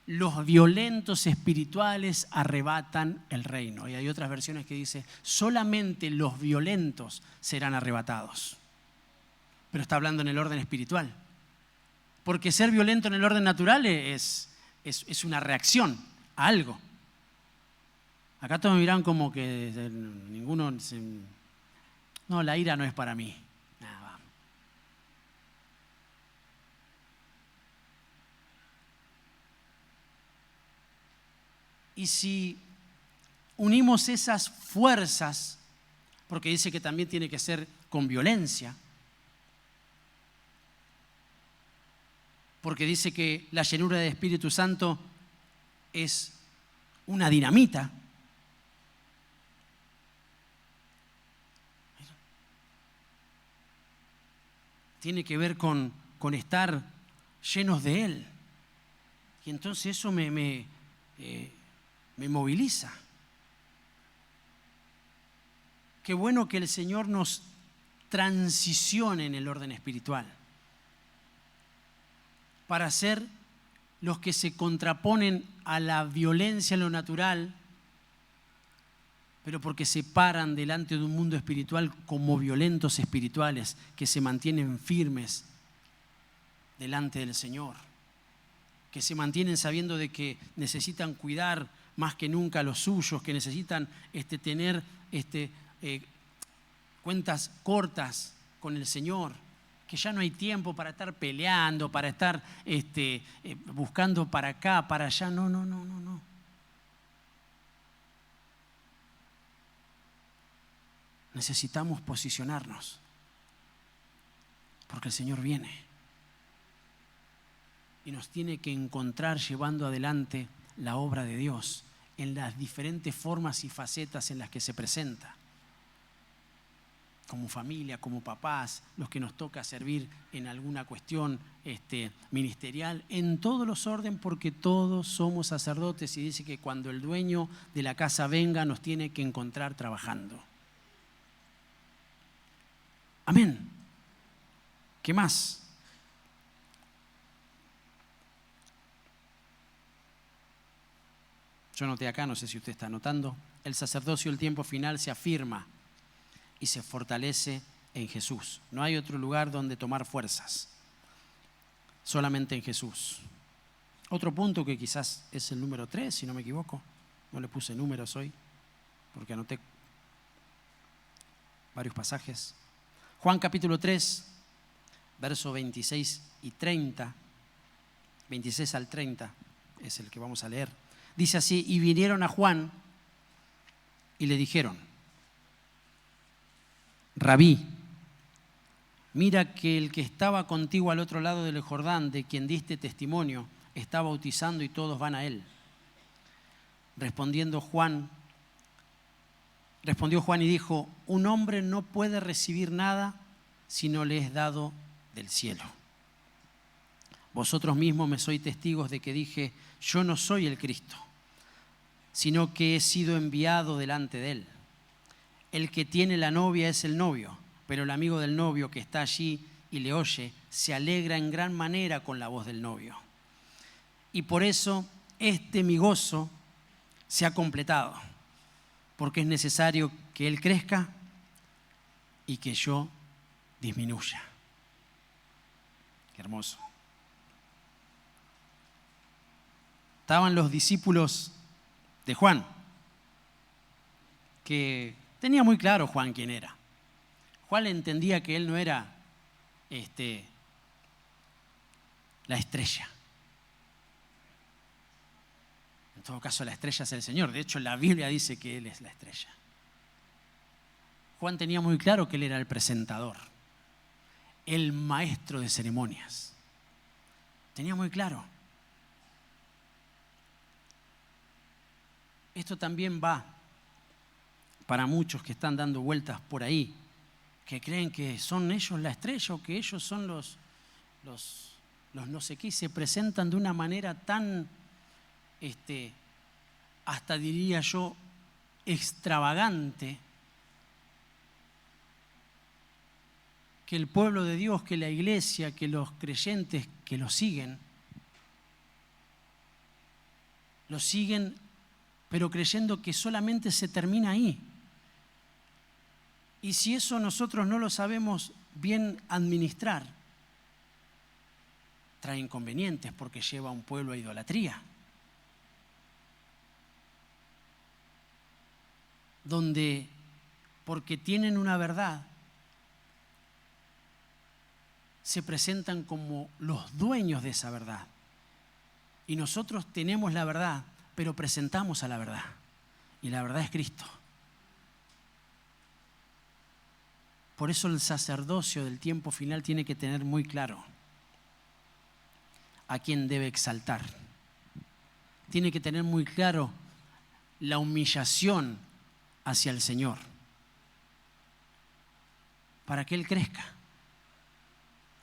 los violentos espirituales arrebatan el reino. Y hay otras versiones que dicen, solamente los violentos serán arrebatados. Pero está hablando en el orden espiritual. Porque ser violento en el orden natural es una reacción a algo. Acá todos me miran como que ninguno... No, la ira no es para mí. Vamos. Y si unimos esas fuerzas, porque dice que también tiene que ser con violencia, porque dice que la llenura del Espíritu Santo es una dinamita. Tiene que ver con estar llenos de Él. Y entonces eso me moviliza. Qué bueno que el Señor nos transicione en el orden espiritual para ser los que se contraponen a la violencia en lo natural, pero porque se paran delante de un mundo espiritual como violentos espirituales que se mantienen firmes delante del Señor, que se mantienen sabiendo de que necesitan cuidar más que nunca a los suyos, que necesitan tener cuentas cortas con el Señor, que ya no hay tiempo para estar peleando, para estar buscando para acá, para allá. No. Necesitamos posicionarnos, porque el Señor viene y nos tiene que encontrar llevando adelante la obra de Dios en las diferentes formas y facetas en las que se presenta. Como familia, como papás, los que nos toca servir en alguna cuestión ministerial, en todos los órdenes, porque todos somos sacerdotes, y dice que cuando el dueño de la casa venga nos tiene que encontrar trabajando. Amén. ¿Qué más? Yo anoté acá, no sé si usted está anotando. El sacerdocio del tiempo final se afirma y se fortalece en Jesús. No hay otro lugar donde tomar fuerzas, solamente en Jesús. Otro punto que quizás es el número 3, si no me equivoco. No le puse números hoy, porque anoté varios pasajes. Juan capítulo 3, verso 26 y 30, 26 al 30 es el que vamos a leer. Dice así: y vinieron a Juan y le dijeron: Rabí, mira que el que estaba contigo al otro lado del Jordán, de quien diste testimonio, está bautizando y todos van a él. Respondió Juan y dijo: un hombre no puede recibir nada si no le es dado del cielo. Vosotros mismos me sois testigos de que dije: yo no soy el Cristo, sino que he sido enviado delante de él. El que tiene la novia es el novio, pero el amigo del novio que está allí y le oye se alegra en gran manera con la voz del novio. Y por eso mi gozo se ha completado, porque es necesario que él crezca y que yo disminuya. Qué hermoso. Estaban los discípulos de Juan, que tenía muy claro Juan quién era. Juan entendía que él no era la estrella. En todo caso, la estrella es el Señor. De hecho, la Biblia dice que Él es la estrella. Juan tenía muy claro que Él era el presentador, el maestro de ceremonias. Tenía muy claro. Esto también va para muchos que están dando vueltas por ahí, que creen que son ellos la estrella o que ellos son los no sé qué, y se presentan de una manera tan, hasta diría yo, extravagante, que el pueblo de Dios, que la iglesia, que los creyentes que lo siguen, pero creyendo que solamente se termina ahí. Y si eso nosotros no lo sabemos bien administrar, trae inconvenientes porque lleva a un pueblo a idolatría. Donde, porque tienen una verdad, se presentan como los dueños de esa verdad. Y nosotros tenemos la verdad, pero presentamos a la verdad. Y la verdad es Cristo. Por eso el sacerdocio del tiempo final tiene que tener muy claro a quién debe exaltar. Tiene que tener muy claro la humillación hacia el Señor para que Él crezca.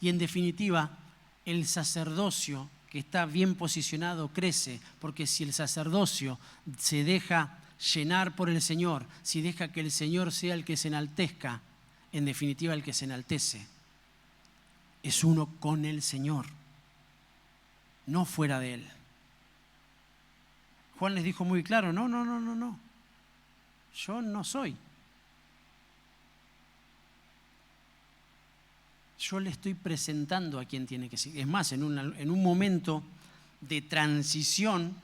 Y en definitiva, el sacerdocio que está bien posicionado crece, porque si el sacerdocio se deja llenar por el Señor, si deja que el Señor sea el que se enaltezca, en definitiva el que se enaltece es uno con el Señor, no fuera de Él. Juan les dijo muy claro, no, yo no soy. Yo le estoy presentando a quien tiene que ser. Es más, en un momento de transición,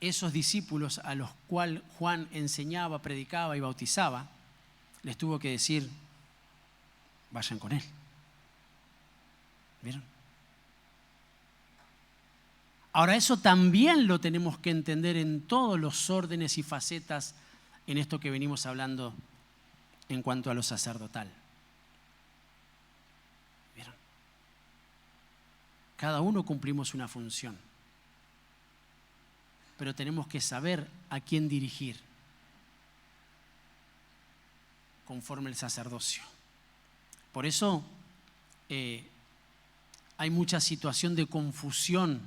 esos discípulos a los cuales Juan enseñaba, predicaba y bautizaba, les tuvo que decir, vayan con él. ¿Vieron? Ahora, eso también lo tenemos que entender en todos los órdenes y facetas en esto que venimos hablando en cuanto a lo sacerdotal. ¿Vieron? Cada uno cumplimos una función, pero tenemos que saber a quién dirigir conforme el sacerdocio. Por eso hay mucha situación de confusión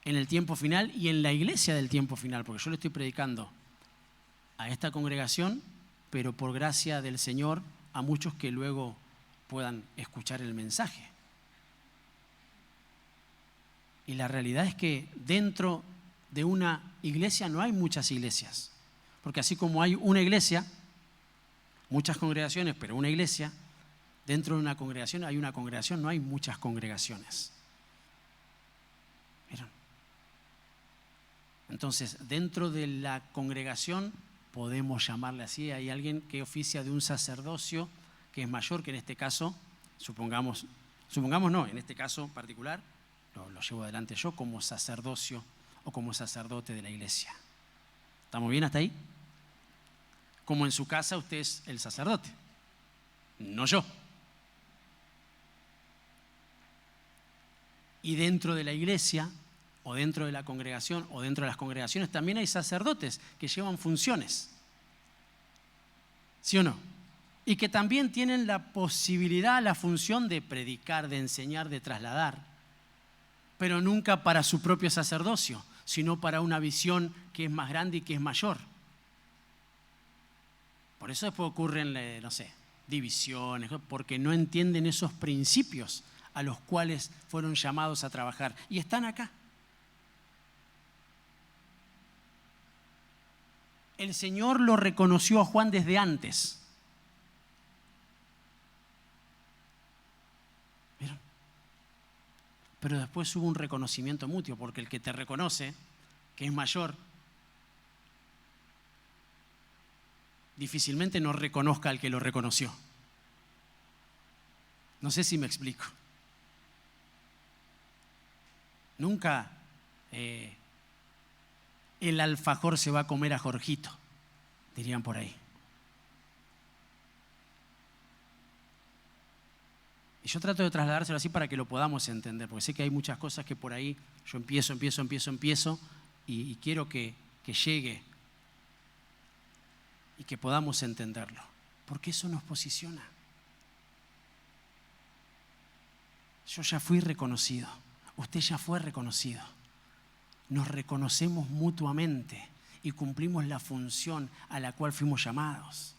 en el tiempo final y en la iglesia del tiempo final, porque yo le estoy predicando a esta congregación, pero por gracia del Señor a muchos que luego puedan escuchar el mensaje. Y la realidad es que dentro de una iglesia no hay muchas iglesias, porque así como hay una iglesia, muchas congregaciones, pero una iglesia, dentro de una congregación hay una congregación, no hay muchas congregaciones. ¿Vieron? Entonces, dentro de la congregación, podemos llamarle así, hay alguien que oficia de un sacerdocio que es mayor, que en este caso, supongamos no, en este caso particular, lo llevo adelante yo como sacerdocio o como sacerdote de la iglesia. ¿Estamos bien hasta ahí? Como en su casa usted es el sacerdote, no yo. Y dentro de la iglesia, o dentro de la congregación, o dentro de las congregaciones, también hay sacerdotes que llevan funciones. ¿Sí o no? Y que también tienen la posibilidad, la función de predicar, de enseñar, de trasladar, pero nunca para su propio sacerdocio, sino para una visión que es más grande y que es mayor. Por eso después ocurren, divisiones, porque no entienden esos principios a los cuales fueron llamados a trabajar. Y están acá. El Señor lo reconoció a Juan desde antes. ¿Vieron? Pero después hubo un reconocimiento mutuo, porque el que te reconoce, que es mayor, difícilmente no reconozca al que lo reconoció. No sé si me explico. Nunca el alfajor se va a comer a Jorgito, dirían por ahí. Y yo trato de trasladárselo así para que lo podamos entender, porque sé que hay muchas cosas que por ahí yo empiezo y quiero que llegue y que podamos entenderlo, porque eso nos posiciona. Yo ya fui reconocido, usted ya fue reconocido. Nos reconocemos mutuamente y cumplimos la función a la cual fuimos llamados.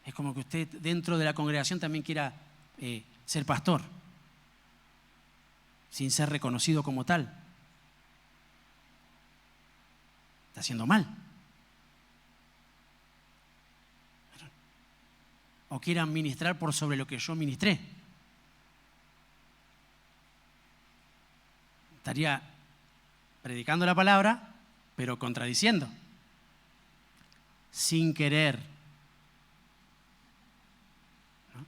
Es como que usted dentro de la congregación también quiera ser pastor, sin ser reconocido como tal. Está haciendo mal. O quieran ministrar por sobre lo que yo ministré. Estaría predicando la palabra, pero contradiciendo. Sin querer. ¿No?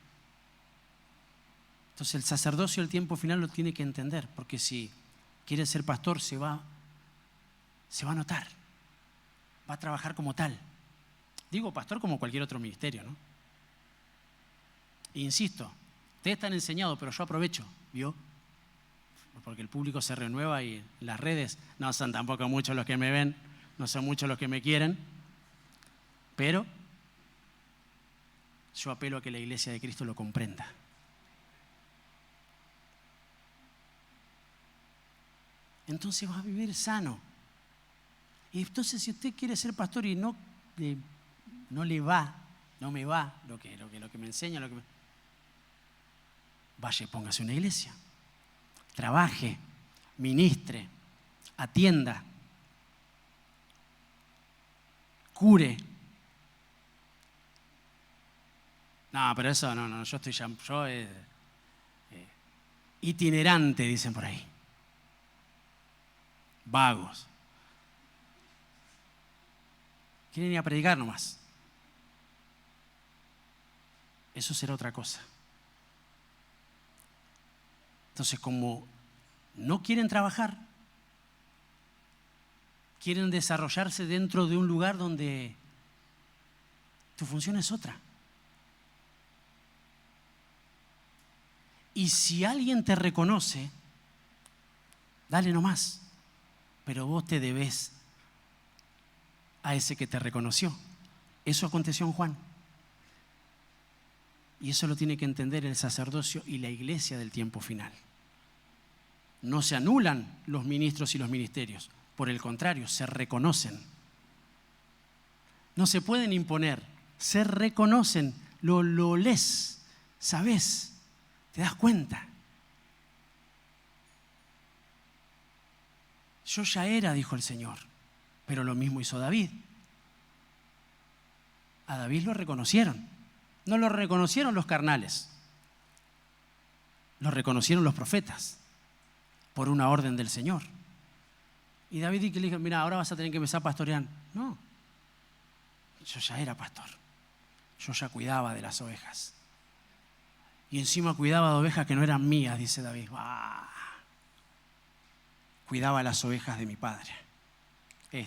Entonces el sacerdocio del tiempo final lo tiene que entender, porque si quiere ser pastor se va se va a notar. Va a trabajar como tal. Digo pastor como cualquier otro ministerio, ¿no? E insisto, ustedes están enseñados, pero yo aprovecho, ¿vio? Porque el público se renueva y las redes no son tampoco muchos los que me ven, no son muchos los que me quieren, pero yo apelo a que la iglesia de Cristo lo comprenda. Entonces va a vivir sano. Y entonces si usted quiere ser pastor y no me va lo que me enseña, vaya y póngase una iglesia. Trabaje, ministre, atienda, cure. No, pero eso no, yo estoy ya, itinerante, dicen por ahí. Vagos. Quieren ir a predicar nomás. Eso será otra cosa. Entonces, como no quieren trabajar, quieren desarrollarse dentro de un lugar donde tu función es otra. Y si alguien te reconoce, dale nomás, pero vos te debés a ese que te reconoció. Eso aconteció en Juan. Y eso lo tiene que entender el sacerdocio y la iglesia del tiempo final. No se anulan los ministros y los ministerios. Por el contrario, se reconocen. No se pueden imponer, se reconocen. Lo lees, sabes, te das cuenta. Yo ya era, dijo el Señor, pero lo mismo hizo David. A David lo reconocieron. No lo reconocieron los carnales, lo reconocieron los profetas por una orden del Señor. Y David le dijo, mira, ahora vas a tener que empezar a pastorear. No, yo ya era pastor, yo ya cuidaba de las ovejas. Y encima cuidaba de ovejas que no eran mías, dice David. Cuidaba las ovejas de mi padre.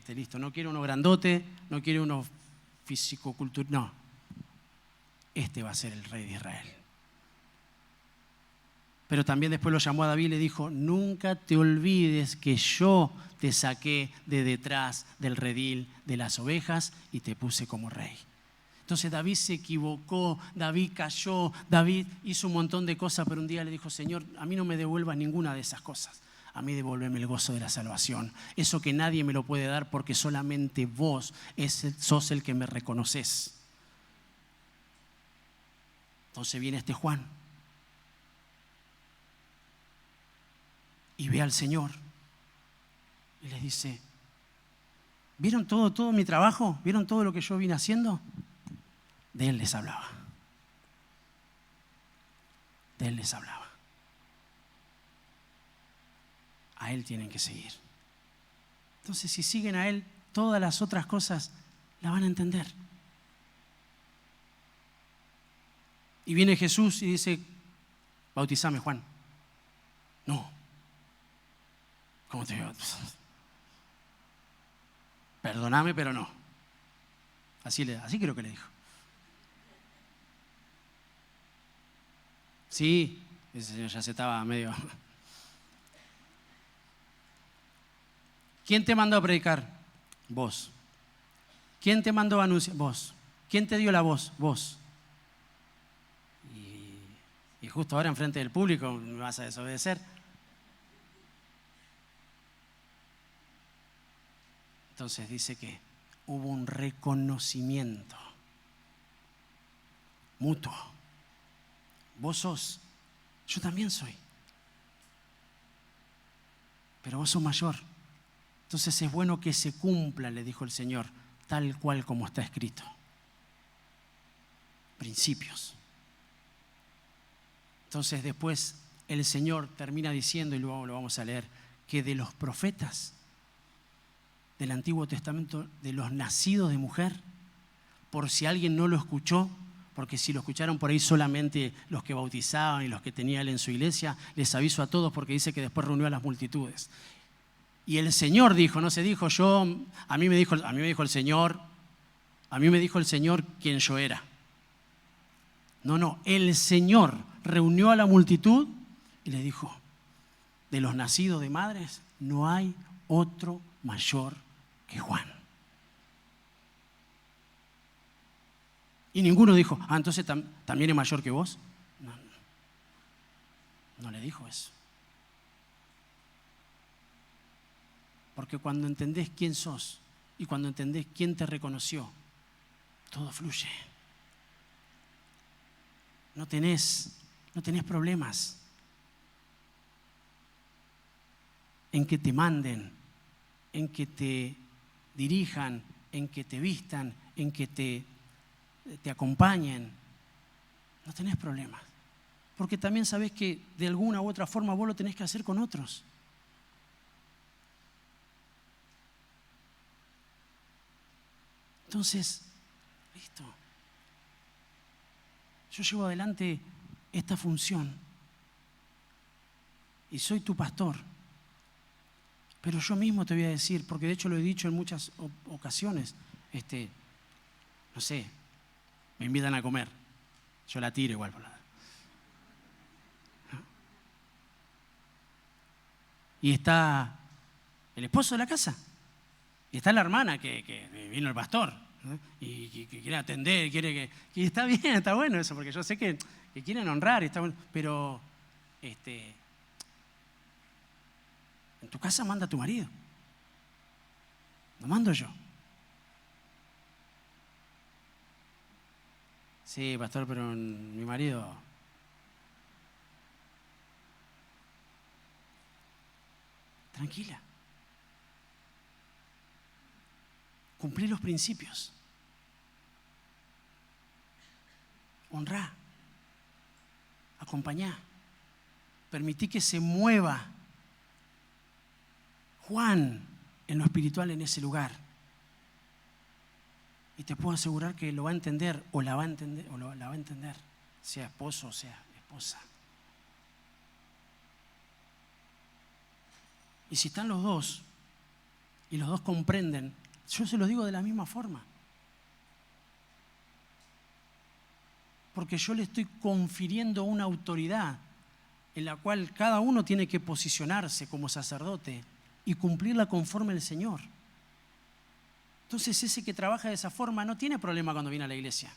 Listo, no quiero uno grandote, no quiero uno físico-cultural, no. Este va a ser el rey de Israel. Pero también después lo llamó a David y le dijo, nunca te olvides que yo te saqué de detrás del redil de las ovejas y te puse como rey. Entonces David se equivocó, David cayó, David hizo un montón de cosas, pero un día le dijo, Señor, a mí no me devuelvas ninguna de esas cosas. A mí devuélveme el gozo de la salvación. Eso que nadie me lo puede dar porque solamente vos sos el que me reconoces. Entonces viene este Juan y ve al Señor y les dice, ¿vieron todo mi trabajo? ¿Vieron todo lo que yo vine haciendo? De Él les hablaba. De Él les hablaba. A Él tienen que seguir. Entonces, si siguen a Él, todas las otras cosas las van a entender. Y viene Jesús y dice, bautizame, Juan. No. ¿Cómo te digo? Perdóname, pero no. Así creo que le dijo. Sí, ese señor ya se estaba medio... ¿Quién te mandó a predicar? Vos. ¿Quién te mandó a anunciar? Vos. ¿Quién te dio la voz? Vos. Y justo ahora enfrente del público me vas a desobedecer. Entonces dice que hubo un reconocimiento mutuo. Vos sos, yo también soy. Pero vos sos mayor. Entonces es bueno que se cumpla, le dijo el Señor, tal cual como está escrito. Principios. Entonces después el Señor termina diciendo, y luego lo vamos a leer, que de los profetas del Antiguo Testamento, de los nacidos de mujer, por si alguien no lo escuchó, porque si lo escucharon por ahí solamente los que bautizaban y los que tenía Él en su iglesia, les aviso a todos porque dice que después reunió a las multitudes. Y el Señor dijo, no se dijo yo, a mí me dijo el Señor, a mí me dijo el Señor quién yo era. No, el Señor reunió a la multitud y le dijo, de los nacidos de madres no hay otro mayor que Juan. Y ninguno dijo, entonces también es mayor que vos. No le dijo eso. Porque cuando entendés quién sos y cuando entendés quién te reconoció, todo fluye. No tenés problemas en que te manden, en que te dirijan, en que te vistan, en que te acompañen. No tenés problemas. Porque también sabés que de alguna u otra forma vos lo tenés que hacer con otros. Entonces, listo. Yo llevo adelante esta función y soy tu pastor. Pero yo mismo te voy a decir, porque de hecho lo he dicho en muchas ocasiones, no sé, me invitan a comer, yo la tiro igual por la... Y está el esposo de la casa, y está la hermana que vino el pastor, ¿no? Y que quiere atender, y está bien, está bueno eso, porque yo sé que quieren honrar, está bueno, pero en tu casa manda tu marido, no mando yo. Sí, pastor, pero mi marido... Tranquila. Cumplí los principios. Honrá. Acompañá. Permití que se mueva Juan en lo espiritual en ese lugar. Y te puedo asegurar que lo va a entender o la va a entender, sea esposo o sea esposa. Y si están los dos y los dos comprenden, yo se los digo de la misma forma. Porque yo le estoy confiriendo una autoridad en la cual cada uno tiene que posicionarse como sacerdote y cumplirla conforme al Señor. Entonces ese que trabaja de esa forma no tiene problema cuando viene a la iglesia.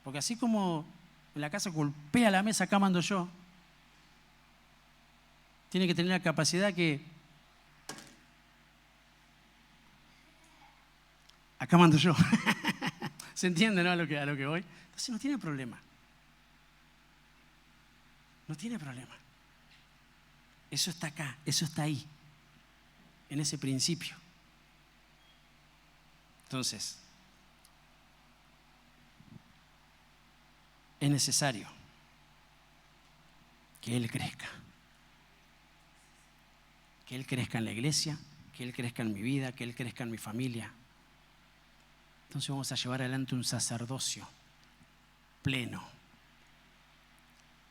Porque así como en la casa golpea la mesa, acá mando yo, tiene que tener la capacidad que acá mando yo. ¿Se entiende, no? a lo que voy? Entonces no tiene problema. No tiene problema. Eso está acá, eso está ahí, en ese principio. Entonces, es necesario que Él crezca. Que Él crezca en la iglesia, que Él crezca en mi vida, que Él crezca en mi familia. Entonces vamos a llevar adelante un sacerdocio pleno.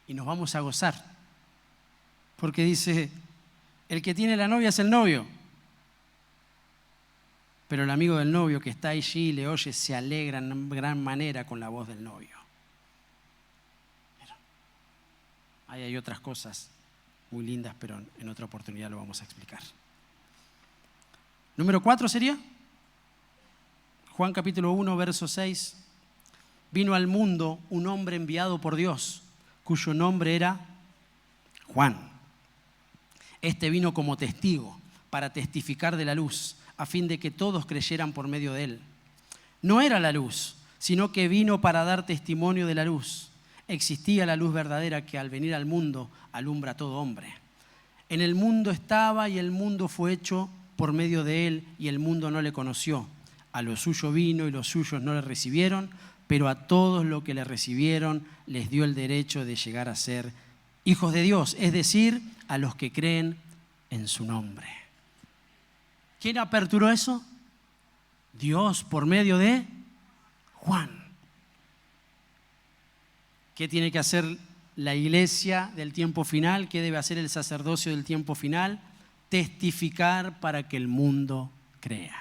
Y nos vamos a gozar. Porque dice, el que tiene la novia es el novio. Pero el amigo del novio que está allí y le oye se alegra en gran manera con la voz del novio. Pero ahí hay otras cosas muy lindas, pero en otra oportunidad lo vamos a explicar. Número 4 sería Juan capítulo 1, verso 6. Vino al mundo un hombre enviado por Dios, cuyo nombre era Juan. Este vino como testigo para testificar de la luz, a fin de que todos creyeran por medio de él. No era la luz, sino que vino para dar testimonio de la luz. Existía la luz verdadera que al venir al mundo alumbra a todo hombre. En el mundo estaba y el mundo fue hecho por medio de él y el mundo no le conoció. A lo suyo vino y los suyos no le recibieron, pero a todos los que le recibieron les dio el derecho de llegar a ser hijos de Dios, es decir, a los que creen en su nombre. ¿Quién aperturó eso? Dios por medio de Juan. ¿Qué tiene que hacer la iglesia del tiempo final? ¿Qué debe hacer el sacerdocio del tiempo final? Testificar para que el mundo crea.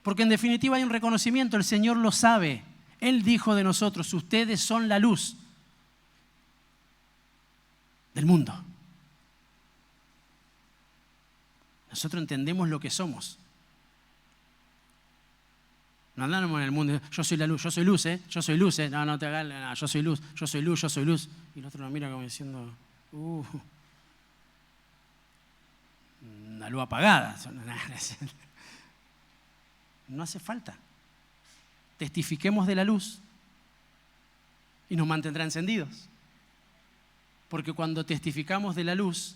Porque en definitiva hay un reconocimiento, el Señor lo sabe. Él dijo de nosotros, ustedes son la luz del mundo. Nosotros entendemos lo que somos. No andamos en el mundo, yo soy la luz, yo soy luz, yo soy luz, no, no te hagas, no, yo soy luz, yo soy luz, yo soy luz. Y el otro nos mira como diciendo, una luz apagada. No hace falta. Testifiquemos de la luz y nos mantendrá encendidos. Porque cuando testificamos de la luz,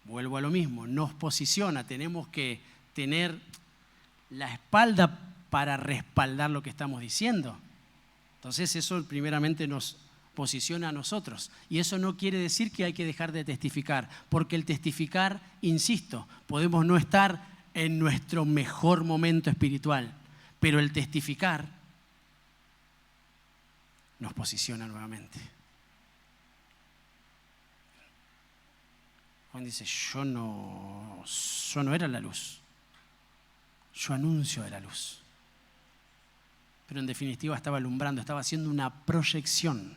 vuelvo a lo mismo, nos posiciona, tenemos que tener la espalda para respaldar lo que estamos diciendo. Entonces eso primeramente nos posiciona a nosotros. Y eso no quiere decir que hay que dejar de testificar, porque el testificar, insisto, podemos no estar en nuestro mejor momento espiritual, pero el testificar nos posiciona nuevamente. Juan dice, yo no era la luz, yo anuncio de la luz. Pero en definitiva estaba alumbrando, estaba haciendo una proyección.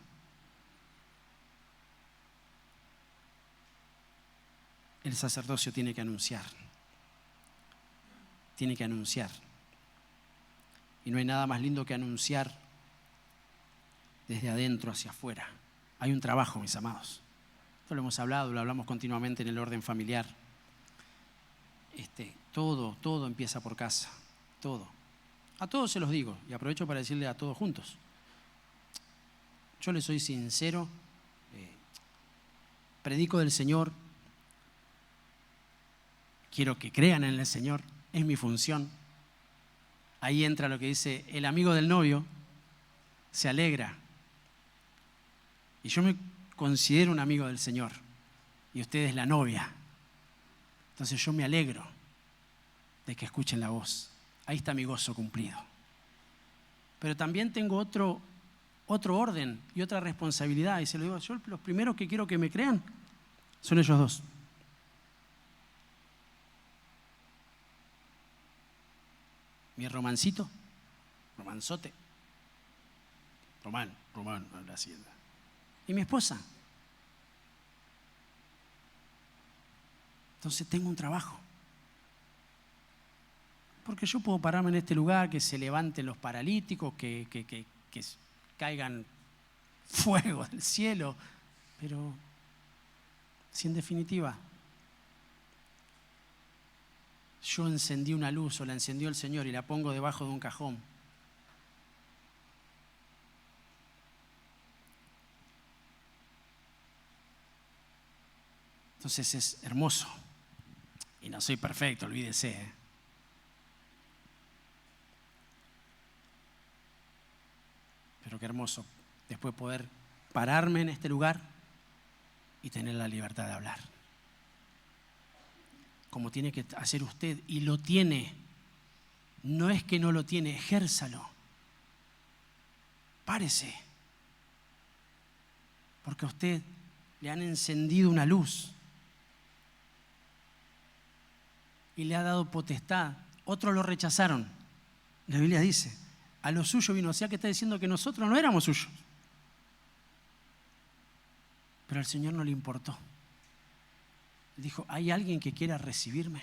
El sacerdocio tiene que anunciar. Tiene que anunciar. Y no hay nada más lindo que anunciar desde adentro hacia afuera. Hay un trabajo, mis amados. Esto lo hemos hablado, lo hablamos continuamente en el orden familiar. Todo empieza por casa. Todo. A todos se los digo y aprovecho para decirle a todos juntos. Yo les soy sincero, predico del Señor, quiero que crean en el Señor, es mi función. Ahí entra lo que dice, el amigo del novio se alegra. Y yo me considero un amigo del Señor y usted es la novia. Entonces yo me alegro de que escuchen la voz. Ahí está mi gozo cumplido. Pero también tengo otro orden y otra responsabilidad. Y se lo digo, yo los primeros que quiero que me crean son ellos dos. Mi romanzote. Román, la hacienda. Y mi esposa. Entonces tengo un trabajo. Porque yo puedo pararme en este lugar, que se levanten los paralíticos, que caigan fuego del cielo, pero si en definitiva yo encendí una luz o la encendió el Señor y la pongo debajo de un cajón, entonces es hermoso. Y no soy perfecto, olvídese. Pero qué hermoso después poder pararme en este lugar y tener la libertad de hablar. Como tiene que hacer usted, y lo tiene. No es que no lo tiene, ejérzalo. Párese. Porque a usted le han encendido una luz y le ha dado potestad. Otros lo rechazaron. La Biblia dice, a lo suyo vino. O sea que está diciendo que nosotros no éramos suyos. Pero al Señor no le importó. Dijo, ¿hay alguien que quiera recibirme?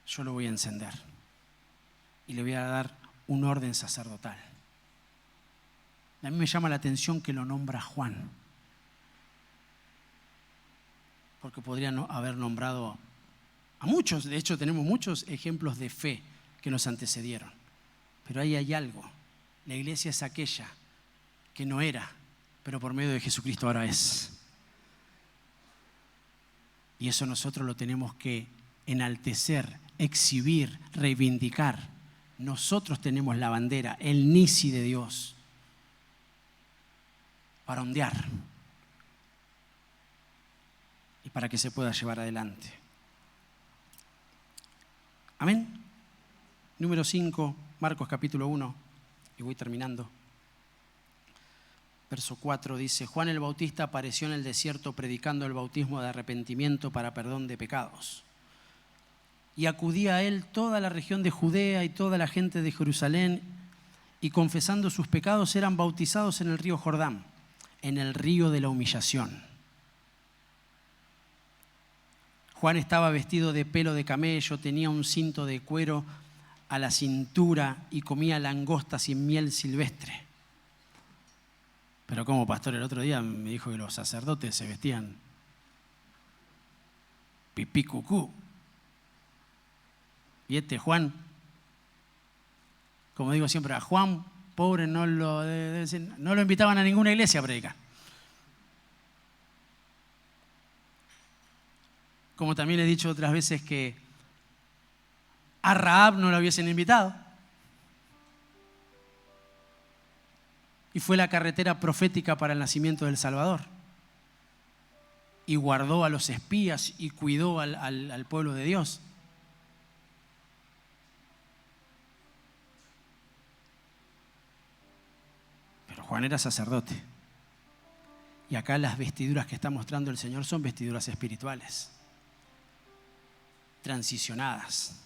Yo lo voy a encender. Y le voy a dar un orden sacerdotal. A mí me llama la atención que lo nombra Juan. Porque podrían haber nombrado a muchos. De hecho, tenemos muchos ejemplos de fe que nos antecedieron. Pero ahí hay algo. La iglesia es aquella que no era, pero por medio de Jesucristo ahora es. Y eso nosotros lo tenemos que enaltecer, exhibir, reivindicar. Nosotros tenemos la bandera, el Nisi de Dios, para ondear y para que se pueda llevar adelante. Amén. Número 5, Marcos capítulo 1, y voy terminando. Verso 4 dice: Juan el Bautista apareció en el desierto predicando el bautismo de arrepentimiento para perdón de pecados. Y acudía a él toda la región de Judea y toda la gente de Jerusalén, y confesando sus pecados eran bautizados en el río Jordán, en el río de la humillación. Juan estaba vestido de pelo de camello, tenía un cinto de cuero a la cintura y comía langostas y miel silvestre. Pero como pastor, el otro día me dijo que los sacerdotes se vestían pipí cucú. Y Juan, como digo siempre, a Juan, pobre, no lo invitaban a ninguna iglesia a predicar. Como también he dicho otras veces que a Rahab no lo hubiesen invitado. Y fue la carretera profética para el nacimiento del Salvador. Y guardó a los espías y cuidó al pueblo de Dios. Pero Juan era sacerdote. Y acá las vestiduras que está mostrando el Señor son vestiduras espirituales, transicionadas.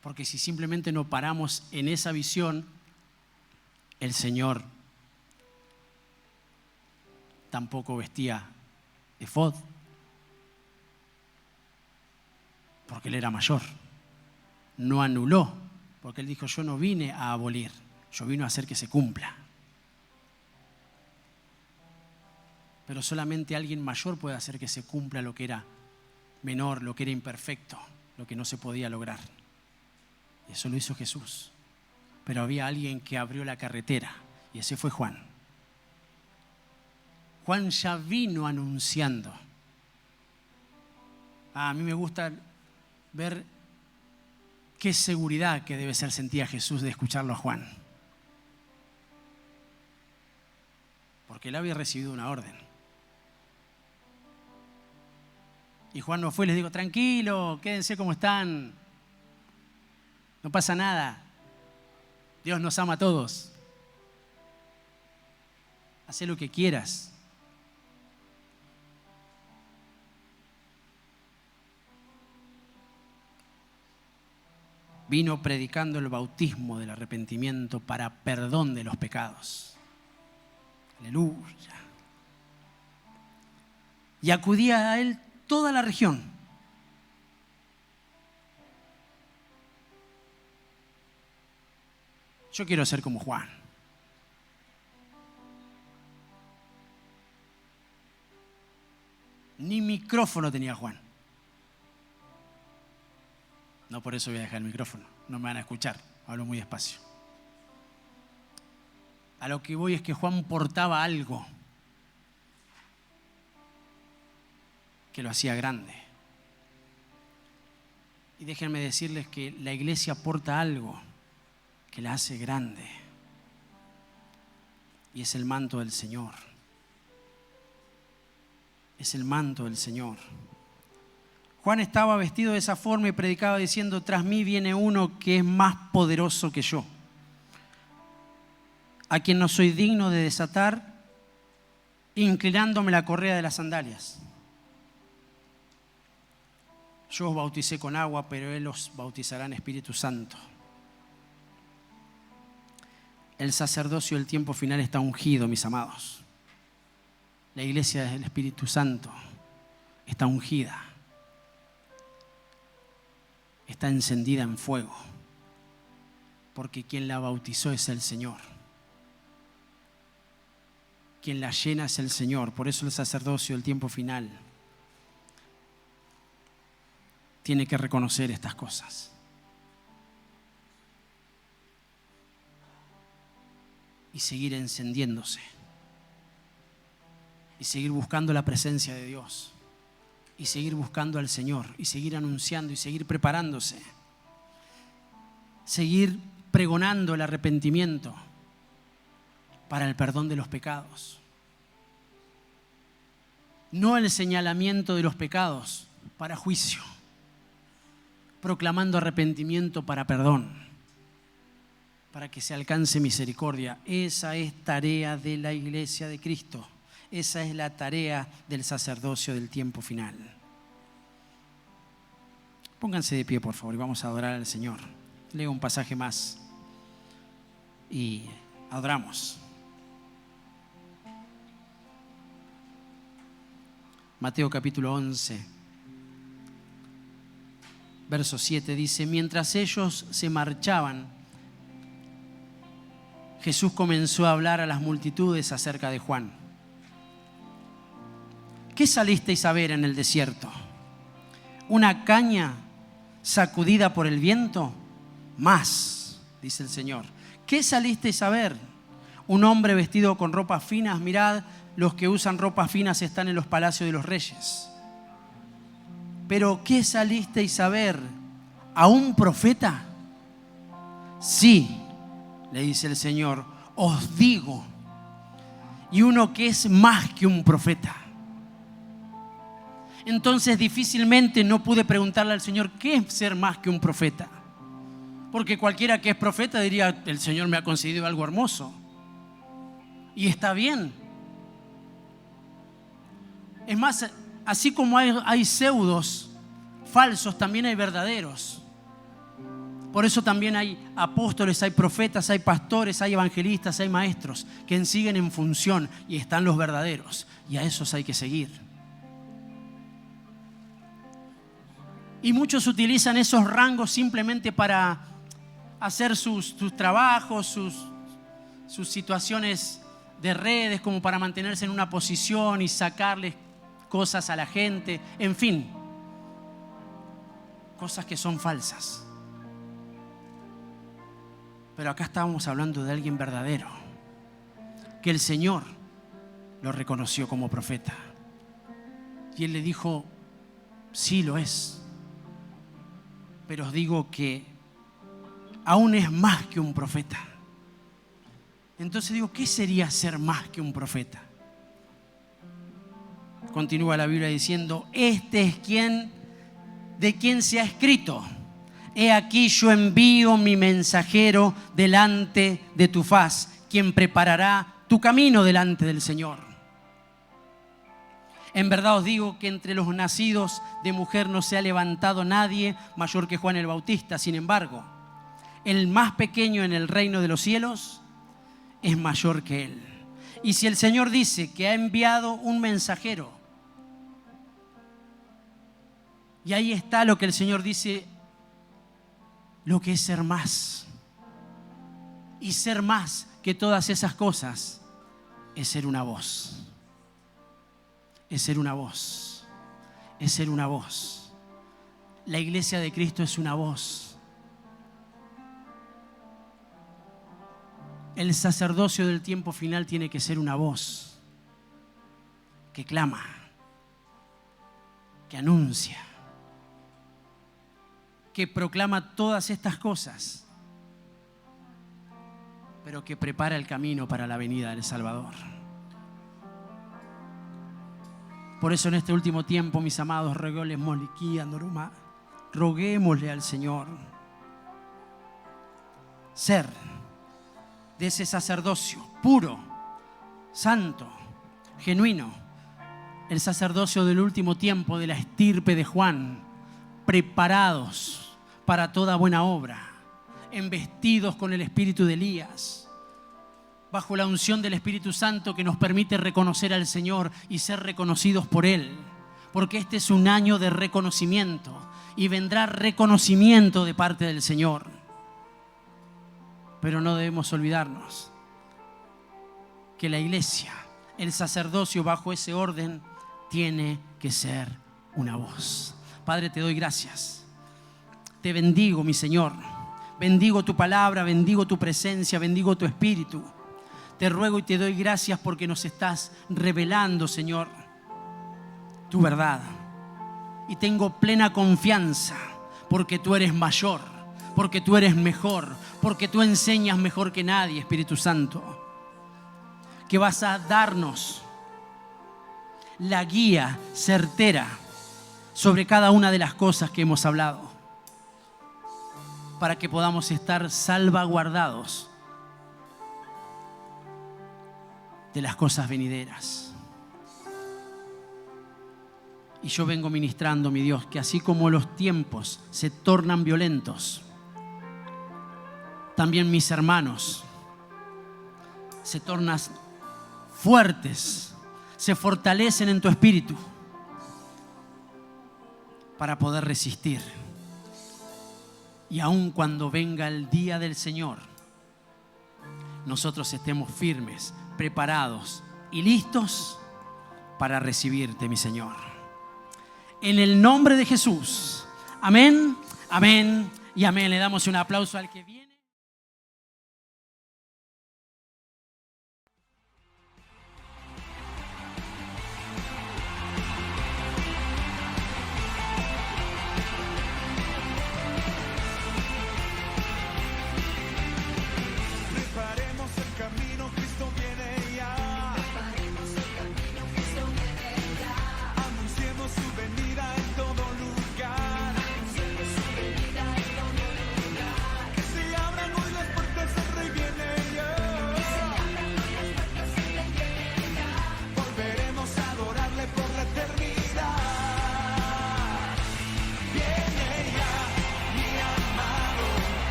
Porque si simplemente no paramos en esa visión, el Señor tampoco vestía efod, porque Él era mayor. No anuló, porque Él dijo: yo no vine a abolir, yo vine a hacer que se cumpla. Pero solamente alguien mayor puede hacer que se cumpla lo que era menor, lo que era imperfecto, lo que no se podía lograr. Y eso lo hizo Jesús. Pero había alguien que abrió la carretera, y ese fue Juan. Juan ya vino anunciando. A mí me gusta ver qué seguridad que debe ser sentía Jesús de escucharlo a Juan. Porque él había recibido una orden. Y Juan no fue y les dijo: tranquilo, quédense como están. No pasa nada. Dios nos ama a todos. Haz lo que quieras. Vino predicando el bautismo del arrepentimiento para perdón de los pecados. Aleluya. Y acudía a él toda la región. Yo quiero ser como Juan. Ni micrófono tenía Juan. No por eso voy a dejar el micrófono. No me van a escuchar. Hablo muy despacio. A lo que voy es que Juan portaba algo que lo hacía grande. Y déjenme decirles que la iglesia porta algo que la hace grande. Y es el manto del Señor. Es el manto del Señor. Juan estaba vestido de esa forma y predicaba diciendo: tras mí viene uno que es más poderoso que yo, a quien no soy digno de desatar, inclinándome la correa de las sandalias. Yo os bauticé con agua, pero Él os bautizará en Espíritu Santo. El sacerdocio del tiempo final está ungido, mis amados. La iglesia del Espíritu Santo está ungida. Está encendida en fuego. Porque quien la bautizó es el Señor. Quien la llena es el Señor. Por eso el sacerdocio del tiempo final tiene que reconocer estas cosas. Y seguir encendiéndose. Y seguir buscando la presencia de Dios. Y seguir buscando al Señor. Y seguir anunciando y seguir preparándose. Seguir pregonando el arrepentimiento para el perdón de los pecados. No el señalamiento de los pecados para juicio. proclamando arrepentimiento para perdón, para que se alcance misericordia. Esa es tarea de la Iglesia de Cristo. Esa es la tarea del sacerdocio del tiempo final. Pónganse de pie, por favor, y vamos a adorar al Señor. Leo un pasaje más y adoramos. Mateo capítulo 11, verso 7 dice: mientras ellos se marchaban, Jesús comenzó a hablar a las multitudes acerca de Juan. ¿Qué salisteis a ver en el desierto? ¿Una caña sacudida por el viento? Más, dice el Señor. ¿Qué salisteis a ver? ¿Un hombre vestido con ropas finas? Mirad, los que usan ropas finas están en los palacios de los reyes. ¿Pero qué salisteis a ver? ¿A un profeta? Sí, le dice el Señor, os digo, y uno que es más que un profeta. Entonces difícilmente no pude preguntarle al Señor qué es ser más que un profeta, porque cualquiera que es profeta diría: el Señor me ha concedido algo hermoso, y está bien. Es más, así como hay pseudos falsos, también hay verdaderos. Por eso también hay apóstoles, hay profetas, hay pastores, hay evangelistas, hay maestros que siguen en función, y están los verdaderos, y a esos hay que seguir. Y muchos utilizan esos rangos simplemente para hacer sus trabajos, sus situaciones de redes, como para mantenerse en una posición y sacarles cosas a la gente. En fin, cosas que son falsas. Pero acá estábamos hablando de alguien verdadero, que el Señor lo reconoció como profeta. Y Él le dijo: sí lo es, pero os digo que aún es más que un profeta. Entonces digo, ¿qué sería ser más que un profeta? Continúa la Biblia diciendo: este es de quien se ha escrito: he aquí yo envío mi mensajero delante de tu faz, quien preparará tu camino delante del Señor. En verdad os digo que entre los nacidos de mujer no se ha levantado nadie mayor que Juan el Bautista. Sin embargo, el más pequeño en el reino de los cielos es mayor que él. Y si el Señor dice que ha enviado un mensajero, y ahí está lo que el Señor dice, lo que es ser más. Y ser más que todas esas cosas es ser una voz. Es ser una voz. Es ser una voz. La Iglesia de Cristo es una voz. El sacerdocio del tiempo final tiene que ser una voz que clama, que anuncia, que proclama todas estas cosas, pero que prepara el camino para la venida del Salvador. Por eso en este último tiempo, mis amados, roguémosle al Señor ser de ese sacerdocio puro, santo, genuino, el sacerdocio del último tiempo, de la estirpe de Juan, preparados para toda buena obra, embestidos con el espíritu de Elías, bajo la unción del Espíritu Santo que nos permite reconocer al Señor y ser reconocidos por Él, porque este es un año de reconocimiento y vendrá reconocimiento de parte del Señor. Pero no debemos olvidarnos que la iglesia, el sacerdocio bajo ese orden, tiene que ser una voz. Padre, te doy gracias. Te bendigo, mi Señor. Bendigo tu palabra, bendigo tu presencia, bendigo tu espíritu. Te ruego y te doy gracias porque nos estás revelando, Señor, tu verdad. Y tengo plena confianza porque tú eres mayor, porque tú eres mejor, porque tú enseñas mejor que nadie, Espíritu Santo. Que vas a darnos la guía certera sobre cada una de las cosas que hemos hablado. para que podamos estar salvaguardados de las cosas venideras. Y yo vengo ministrando, mi Dios, que así como los tiempos se tornan violentos, también mis hermanos se tornan fuertes, se fortalecen en tu espíritu para poder resistir. Y aun cuando venga el día del Señor, nosotros estemos firmes, preparados y listos para recibirte, mi Señor. En el nombre de Jesús. Amén, amén y amén. Le damos un aplauso al que viene.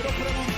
Quiero preguntar.